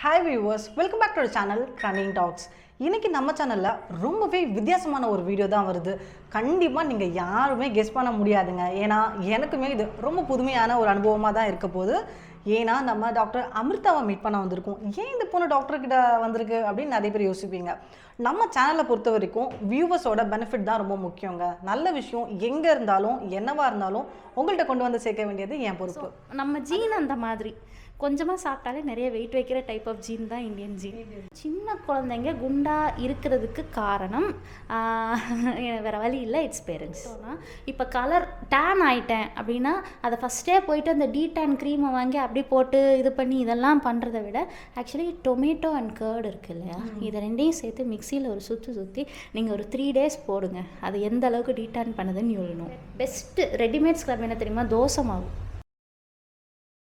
Hi viewers, welcome back to channel running talks. இன்றைக்கி நம்ம சேனலில் ரொம்பவே வித்தியாசமான ஒரு வீடியோ தான் வருது. கண்டிப்பாக நீங்கள் யாருமே கெஸ் பண்ண முடியாதுங்க. ஏன்னா எனக்குமே இது ரொம்ப புதுமையான ஒரு அனுபவமாக தான் இருக்க போகுது. ஏன்னா நம்ம டாக்டர் அமிர்தாவை மீட் பண்ண வந்திருக்கோம். ஏன் இந்த பொண்ணு டாக்டர்கிட்ட வந்திருக்கு அப்படின்னு நிறைய பேர் யோசிப்பீங்க. நம்ம சேனலை பொறுத்த வரைக்கும் வியூவர்ஸோட பெனிஃபிட் தான் ரொம்ப முக்கியங்க. நல்ல விஷயம் எங்கே இருந்தாலும் என்னவாக இருந்தாலும் உங்கள்கிட்ட கொண்டு வந்து சேர்க்க வேண்டியது என் பொறுப்பு. நம்ம ஜீன் அந்த மாதிரி கொஞ்சமாக சாப்பிட்டாலே நிறைய வெயிட் வைக்கிற டைப் ஆஃப் ஜீன் தான் இந்தியன் ஜீன். சின்ன குழந்தைங்க குண்டாக இருக்கிறதுக்கு காரணம் வேறு வழி இல்லை, இட்ஸ் பேரண்ட்ஸ். இப்போ கலர் டேன் ஆகிட்டேன் அப்படின்னா அதை ஃபஸ்ட்டே போயிட்டு அந்த டீடான் க்ரீமை வாங்கி அப்படி போட்டு இது பண்ணி இதெல்லாம் பண்ணுறதை விட ஆக்சுவலி டொமேட்டோ அண்ட் கர்டு இருக்குது இல்லையா, இதை ரெண்டையும் சேர்த்து மிக்சியில் ஒரு சுற்றி நீங்கள் ஒரு 3 days போடுங்க. அது எந்த அளவுக்கு டீடான் பண்ணுதுன்னு சொல்லணும். பெஸ்ட்டு ரெடிமேட் ஸ்க்ரப் என்ன தெரியுமா, தோசை மாவு.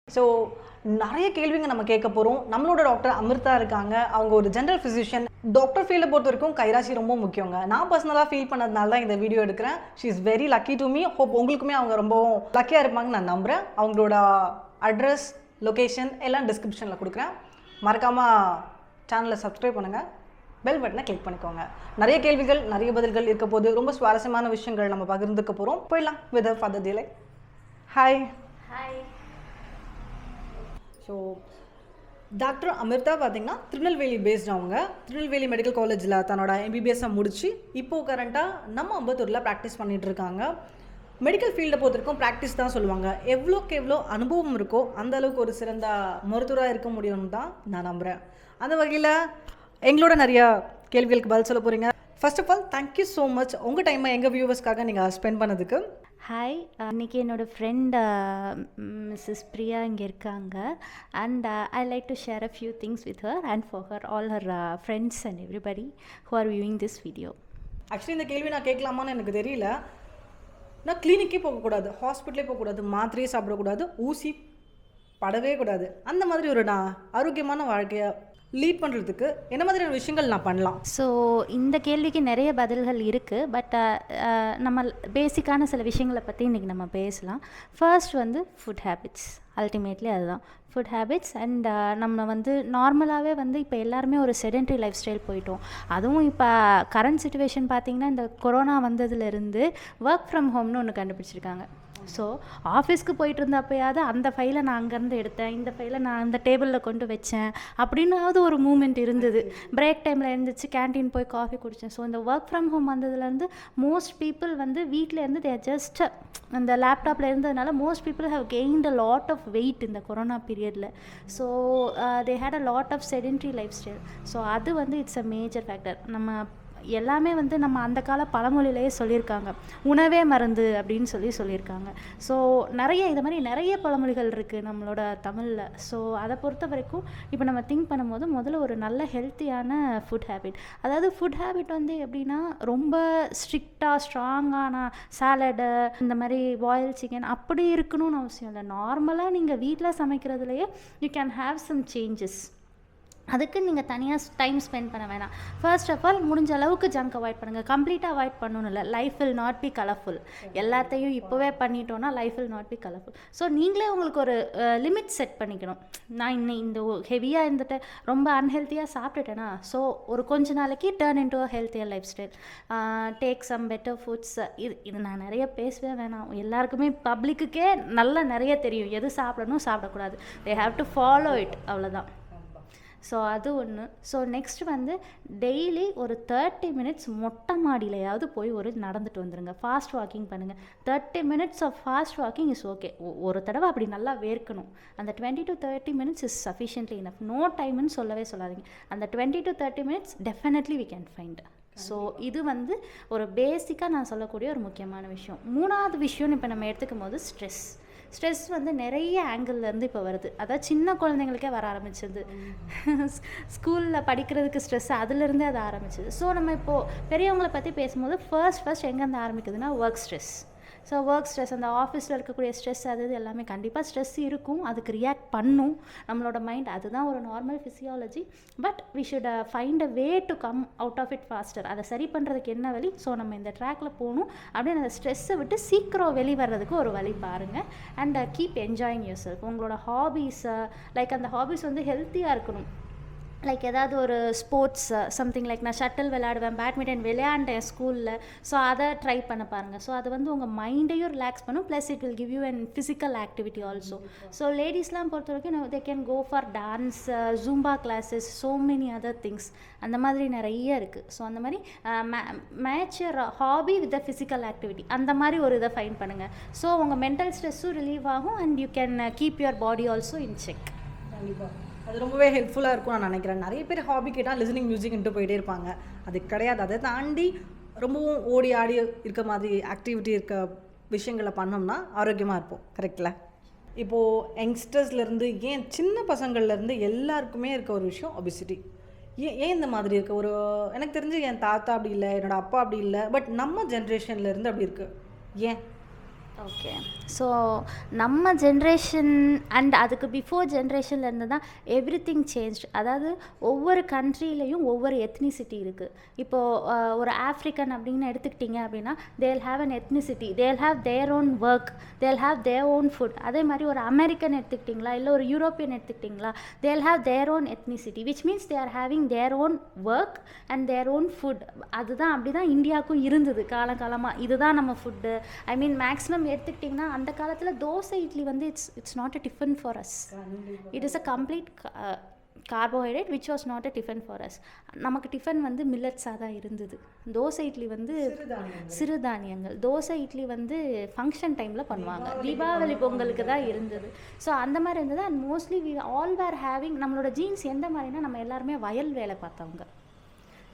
ஸோ நிறைய கேள்விங்க நம்ம கேட்க போகிறோம். நம்மளோட டாக்டர் அமிர்தா இருக்காங்க. அவங்க ஒரு ஜென்ரல் ஃபிசிஷியன். டாக்டர் ஃபீல்டை பொறுத்த வரைக்கும் கைராசி ரொம்ப முக்கியங்க. நான் பர்சனலாக ஃபீல் பண்ணதுனால தான் இந்த வீடியோ எடுக்கிறேன். She is very lucky to me. Hope உங்களுக்குமே அவங்க ரொம்பவும் லக்கியாக இருப்பாங்கன்னு நான் நம்புகிறேன். அவங்களோட அட்ரஸ், லொக்கேஷன் எல்லாம் டிஸ்கிரிப்ஷனில் கொடுக்குறேன். மறக்காமல் சேனலை சப்ஸ்கிரைப் பண்ணுங்கள், பெல் பட்டனை கிளிக் பண்ணிக்கோங்க. நிறைய கேள்விகள், நிறைய பதில்கள் இருக்க போது. ரொம்ப சுவாரஸ்யமான விஷயங்கள் நம்ம பகிர்ந்துக்க போகிறோம். போயிடலாம் with further delay. Hi. Hi. So doctor Amrita பார்த்திங்கன்னா திருநெல்வேலி பேஸ்ட். அவங்க திருநெல்வேலி மெடிக்கல் காலேஜில் தன்னோட MBBS முடித்து இப்போது கரண்ட்டாக நம்ம அம்பத்தூரில் ப்ராக்டிஸ் பண்ணிகிட்டு இருக்காங்க. மெடிக்கல் ஃபீல்டை பொறுத்த வரைக்கும் ப்ராக்டிஸ் தான் சொல்லுவாங்க. எவ்வளோக்கு எவ்வளோ அனுபவம் இருக்கோ அந்த அளவுக்கு ஒரு சிறந்த மருத்துவராக இருக்க முடியும்னு தான் நான் நம்புகிறேன். அந்த வகையில் எங்களோட நிறையா கேள்விகளுக்கு பதில் சொல்ல போகிறீங்க. First of all thank you so much உங்கள் டைமை எங்கள் வியூவர்ஸ்க்காக நீங்கள் ஸ்பெண்ட் பண்ணதுக்கு. ஹாய், இன்றைக்கி என்னோடய ஃப்ரெண்ட் மிஸ்ஸஸ் பிரியா இங்கே இருக்காங்க. And I like to share a few things with her and for her all her friends and everybody who are viewing this video. Actually இந்த கேள்வி நான் கேட்கலாமான்னு எனக்கு தெரியல. நான் கிளினிக்கே போகக்கூடாது, ஹாஸ்பிட்டலே போகக்கூடாது, மாத்திரையே சாப்பிடக்கூடாது, ஊசி படவே கூடாது. அந்த மாதிரி ஒரு நான் ஆரோக்கியமான வாழ்க்கையை லீட் பண்ணுறதுக்கு என்ன மாதிரியான விஷயங்கள் நான் பண்ணலாம்? ஸோ இந்த கேள்விக்கு நிறைய பதில்கள் இருக்குது. பட் நம்ம பேசிக்கான சில விஷயங்களை பற்றி இன்றைக்கி நம்ம பேசலாம். ஃபர்ஸ்ட் வந்து ஃபுட் ஹேபிட்ஸ். அல்டிமேட்லி அதுதான் ஃபுட் ஹேபிட்ஸ். அண்ட் நம்ம வந்து நார்மலாகவே வந்து இப்போ எல்லாருமே ஒரு செடென்ட்ரி லைஃப் ஸ்டைல் போயிட்டோம். அதுவும் இப்போ கரண்ட் சுச்சுவேஷன் பார்த்திங்கன்னா இந்த கொரோனா வந்ததுலேருந்து ஒர்க் ஃப்ரம் ஹோம்னு ஒன்று கண்டுபிடிச்சிருக்காங்க. ஸோ ஆஃபீஸ்க்கு போயிட்டு இருந்தப்போயாவது அந்த ஃபைலை நான் அங்கேருந்து எடுத்தேன், இந்த ஃபைலை நான் அந்த டேபிளில் கொண்டு வச்சேன் அப்படின்னாவது ஒரு மூமெண்ட் இருந்தது. பிரேக் டைமில் எழுந்திரிச்சு கேன்டீன் போய் காஃபி குடித்தேன். ஸோ இந்த ஒர்க் ஃப்ரம் ஹோம் வந்ததுலேருந்து மோஸ்ட் பீப்புள் வந்து வீட்டிலேருந்து தே ஜஸ்ட் அந்த லேப்டாப்பில் இருந்ததுனால most people have gained a lot of weight இந்த கொரோனா பீரியடில். So they had a lot of sedentary lifestyle. So அது வந்து இட்ஸ் அ மேஜர் ஃபேக்டர். நம்ம எல்லாமே வந்து நம்ம அந்த கால பழமொழியிலேயே சொல்லியிருக்காங்க, உணவே மருந்து அப்படின்னு சொல்லியிருக்காங்க. ஸோ இது மாதிரி நிறைய பழமொழிகள் இருக்குது நம்மளோட தமிழில். ஸோ அதை பொறுத்த வரைக்கும் இப்போ நம்ம திங்க் பண்ணும்போது முதல்ல ஒரு நல்ல ஹெல்த்தியான ஃபுட் ஹேபிட். அதாவது ஃபுட் ஹேபிட் வந்து எப்படின்னா ரொம்ப ஸ்ட்ரிக்டாக ஸ்ட்ராங்கான சாலடு இந்த மாதிரி பாயில் சிக்கன் அப்படி இருக்கணும்னு அவசியம் இல்லை. நார்மலாக நீங்கள் வீட்டில் சமைக்கிறதுலையே you can have some changes. அதுக்கு நீங்கள் தனியாக டைம் ஸ்பெண்ட் பண்ண வேணாம். ஃபர்ஸ்ட் ஆஃப் ஆல் முடிஞ்ச அளவுக்கு ஜங்க் அவாய்ட் பண்ணுங்கள். கம்ப்ளீட்டாக அவாய்ட் பண்ணணும் இல்லை. Life will not be colourful. எல்லாத்தையும் இப்போவே பண்ணிட்டோன்னா life will not be colourful. So நீங்களே உங்களுக்கு ஒரு லிமிட் செட் பண்ணிக்கணும். நான் இந்த ஹெவியாக இருந்துட்டு ரொம்ப அன்ஹெல்த்தியாக சாப்பிட்டுட்டேன்னா ஸோ ஒரு கொஞ்ச நாளைக்கு turn into a healthier lifestyle, take some better foods. இது நான் நிறைய பேசவே வேணாம். எல்லாருக்குமே பப்ளிக்குக்கே நல்லா நிறைய தெரியும் எது சாப்பிடணும் சாப்பிடக்கூடாது. They have to follow it, அவ்வளோதான். ஸோ அது ஒன்று. ஸோ நெக்ஸ்ட் வந்து டெய்லி ஒரு 30 minutes மொட்டை மாடியிலையாவது போய் ஒரு நடந்துட்டு வந்துடுங்க. ஃபாஸ்ட் வாக்கிங் பண்ணுங்கள். 30 minutes of fast walking is okay. ஒரு தடவை அப்படி நல்லா வேர்க்கணும். அந்த 20 to 30 minutes is sufficiently enough. No டைம்னு சொல்லவே சொல்லாதீங்க. அந்த 20 to 30 minutes definitely we can find. So இது வந்து ஒரு பேசிக்காக நான் சொல்லக்கூடிய ஒரு முக்கியமான விஷயம். மூணாவது விஷயம்னு இப்போ நம்ம எடுத்துக்கும் போது ஸ்ட்ரெஸ் வந்து நிறைய ஆங்கிள்லேருந்து இப்போ வருது. அதாவது சின்ன குழந்தைங்களுக்கே வர ஆரம்பிச்சது. ஸ்கூலில் படிக்கிறதுக்கு ஸ்ட்ரெஸ் அதுலேருந்தே அது ஆரம்பிச்சிது. ஸோ நம்ம இப்போது பெரியவங்களை பற்றி பேசும்போது ஃபர்ஸ்ட் எங்கேருந்து ஆரம்பிக்குதுன்னா work stress. So work stress, அந்த ஆஃபீஸில் இருக்கக்கூடிய ஸ்ட்ரெஸ் அது எல்லாமே கண்டிப்பாக ஸ்ட்ரெஸ் இருக்கும். அதுக்கு ரியாக்ட் பண்ணும் நம்மளோட மைண்ட். அதுதான் ஒரு normal physiology. But we should find a way to come out of it faster. அதை சரி பண்ணுறதுக்கு என்ன வழி? ஸோ நம்ம இந்த ட்ராக்கில் போகணும் அப்படின்னு அந்த ஸ்ட்ரெஸ்ஸை விட்டு சீக்கிரம் வெளிவரதுக்கு ஒரு வழி பாருங்கள். And keep enjoying your self. உங்களோட ஹாபீஸை லைக் அந்த ஹாபீஸ் வந்து ஹெல்த்தியாக இருக்கணும். லைக் ஏதாவது ஒரு ஸ்போர்ட்ஸ் சம்திங் லைக் நான் ஷட்டில் விளையாடுவேன், பேட்மிண்டன் விளையாண்டேன் ஸ்கூலில். ஸோ அதை ட்ரை பண்ண பாருங்கள். ஸோ அது வந்து உங்கள் மைண்டையும் ரிலாக்ஸ் பண்ணும், plus it will give you and physical activity also. So லேடிஸ்லாம் பொறுத்த வரைக்கும் they can go for dance, Zumba classes, so many other things. அந்த மாதிரி நிறைய இருக்குது. ஸோ அந்த மாதிரி match your hobby with the physical activity, அந்த மாதிரி ஒரு இதை ஃபைன் பண்ணுங்கள். ஸோ உங்கள் மென்டல் ஸ்ட்ரெஸ்ஸும் ரிலீவ் ஆகும் and you can keep your body also in check. கண்டிப்பாக அது ரொம்பவே ஹெல்ப்ஃபுல்லாக இருக்கும் நான் நினைக்கிறேன். நிறைய பேர் ஹாபி கேட்டால் லிசனிங் மியூசிக்ன்ட்டு போயிட்டே இருப்பாங்க. அது கிடையாது. அதை தாண்டி ரொம்பவும் ஓடி ஆடி இருக்க மாதிரி ஆக்டிவிட்டி இருக்க விஷயங்களை பண்ணோம்னா ஆரோக்கியமாக இருப்போம். கரெக்டில்? இப்போது யங்ஸ்டர்ஸ்லேருந்து ஏன் சின்ன பசங்கள்லேருந்து எல்லாருக்குமே இருக்க ஒரு விஷயம் ஒபிசிட்டி. ஏன் இந்த மாதிரி இருக்குது? ஒரு எனக்கு தெரிஞ்சு என் தாத்தா அப்படி இல்லை, என்னோடய அப்பா அப்படி இல்லை, பட் நம்ம ஜென்ரேஷன்லேருந்து அப்படி இருக்குது. ஏன்? ஓகே. ஸோ நம்ம ஜென்ரேஷன் அண்ட் அதுக்கு பிஃபோர் ஜென்ரேஷன்லேருந்து தான் எவ்ரி திங் சேஞ்ச். அதாவது ஒவ்வொரு கண்ட்ரிலையும் ஒவ்வொரு எத்னிசிட்டி இருக்குது. இப்போது ஒரு ஆஃப்ரிக்கன் அப்படின்னு எடுத்துக்கிட்டிங்க அப்படின்னா தேல் ஹாவ் அன் எத்னிசிட்டி, தேல் ஹாவ் தேர் ஓன் ஒர்க், தேல் ஹாவ் தேர் ஓன் ஃபுட். அதே மாதிரி ஒரு அமெரிக்கன் எடுத்துக்கிட்டிங்களா, இல்லை ஒரு யூரோப்பியன் எடுத்துக்கிட்டிங்களா, they'll have their own ethnicity, which means they are having their own work and their own food. அதுதான் அப்படி தான் இந்தியாவுக்கும் இருந்தது காலகாலமாக. இதுதான் நம்ம ஃபுட்டு. ஐ மீன் மேக்ஸிமம் எடுத்துக்கிட்டிங்கன்னா அந்த காலத்தில் தோசை இட்லி வந்து it's not a tiffin for us. It is a complete carbohydrate which was not a tiffin for us. நமக்கு டிஃபன் வந்து மில்லட்ஸாக தான் இருந்தது. தோசை இட்லி வந்து சிறுதானியங்கள். தோசை இட்லி வந்து ஃபங்க்ஷன் டைமில் பண்ணுவாங்க, தீபாவளி பொங்கலுக்கு தான் இருந்தது. ஸோ அந்த மாதிரி இருந்தது. And mostly we all were having, நம்மளோட ஜீன்ஸ் எந்த மாதிரினா நம்ம எல்லாருமே வயல் வேலை பார்த்தவங்க.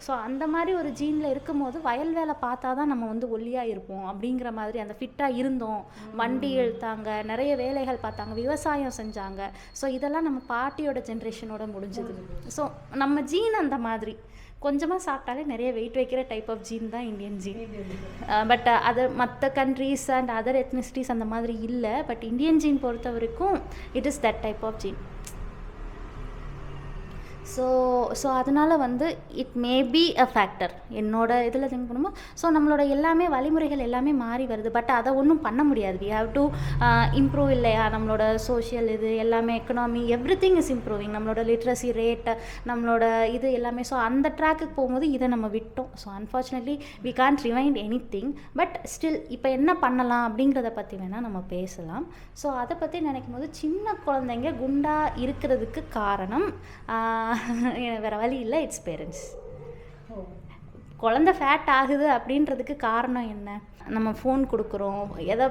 ஸோ அந்த மாதிரி ஒரு ஜீனில் இருக்கும்போது வயல் வேலை பார்த்தா தான் நம்ம வந்து ஒல்லியாக இருப்போம் அப்படிங்கிற மாதிரி அந்த ஃபிட்டாக இருந்தோம். வண்டி இழுத்தாங்க, நிறைய வேலைகள் பார்த்தாங்க, விவசாயம் செஞ்சாங்க. ஸோ இதெல்லாம் நம்ம பாட்டியோட ஜென்ரேஷனோட முடிஞ்சது. ஸோ நம்ம ஜீன் அந்த மாதிரி கொஞ்சமாக சாப்பிட்டாலே நிறைய வெயிட் வைக்கிற டைப் ஆஃப் ஜீன் தான் இந்தியன் ஜீன். பட் அது மற்ற கண்ட்ரீஸ் அண்ட் அதர் எத்னிசிட்டிஸ் அந்த மாதிரி இல்லை. பட் இந்தியன் ஜீன் பொறுத்த வரைக்கும் it is that type of gene. So அதனால் வந்து it may be a factor என்னோட இதில் திங்க் பண்ணும்போது. ஸோ நம்மளோட எல்லாமே வழிமுறைகள் எல்லாமே மாறி வருது. பட் அதை ஒன்றும் பண்ண முடியாது. வி ஹாவ் டு இம்ப்ரூவ் இல்லையா? நம்மளோட சோஷியல் இது எல்லாமே, economy, every thing is improving. நம்மளோட லிட்ரஸி ரேட்டு, நம்மளோட இது எல்லாமே. ஸோ அந்த ட்ராக்குக்கு போகும்போது இதை நம்ம விட்டோம். So unfortunately we can't rewind anything. But still இப்போ என்ன பண்ணலாம் அப்படிங்கிறத பற்றி வேணால் நம்ம பேசலாம். ஸோ அதை பற்றி நினைக்கும் போது சின்ன குழந்தைங்க குண்டாக இருக்கிறதுக்கு காரணம் வேறு வழி இல்லை, இட்ஸ் பேரண்ட்ஸ். குழந்தை ஃபேட் ஆகுது அப்படின்றதுக்கு காரணம் என்ன? நம்ம ஃபோன் கொடுக்குறோம். எதை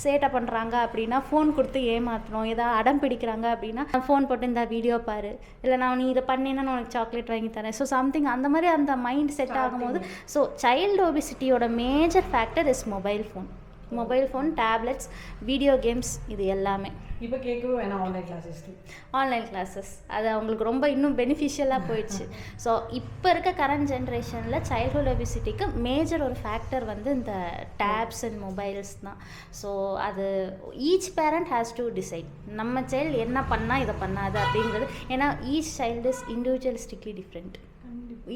சேட்டை பண்ணுறாங்க அப்படின்னா ஃபோன் கொடுத்து ஏமாத்துறோம். எதாவது அடம் பிடிக்கிறாங்க அப்படின்னா ஃபோன் போட்டு இந்த வீடியோ பாரு, இல்லை நான் நீ இதை பண்ணினா நான் உனக்கு சாக்லேட் வாங்கி தரேன். ஸோ சம்திங் அந்த மாதிரி அந்த மைண்ட் செட் ஆகும்போது ஸோ சைல்டு ஒபிசிட்டியோட major factor is mobile phone. Mobile phone, tablets, video games, இது எல்லாமே. இப்போ கேட்கவும் வேணாம் ஆன்லைன் கிளாஸஸ் அது அவங்களுக்கு ரொம்ப இன்னும் பெனிஃபிஷியலாக போயிடுச்சு. ஸோ இப்போ இருக்க கரண்ட் ஜென்ரேஷனில் சைல்ட்ஹுட் ஒபிசிட்டிக்கு மேஜர் ஒரு ஃபேக்டர் வந்து இந்த டேப்ஸ் அண்ட் மொபைல்ஸ் தான். ஸோ அது each parent has to decide நம்ம சைல்டு என்ன பண்ணால் இதை பண்ணாது அப்படிங்கிறது. ஏன்னா each child is individualistically different.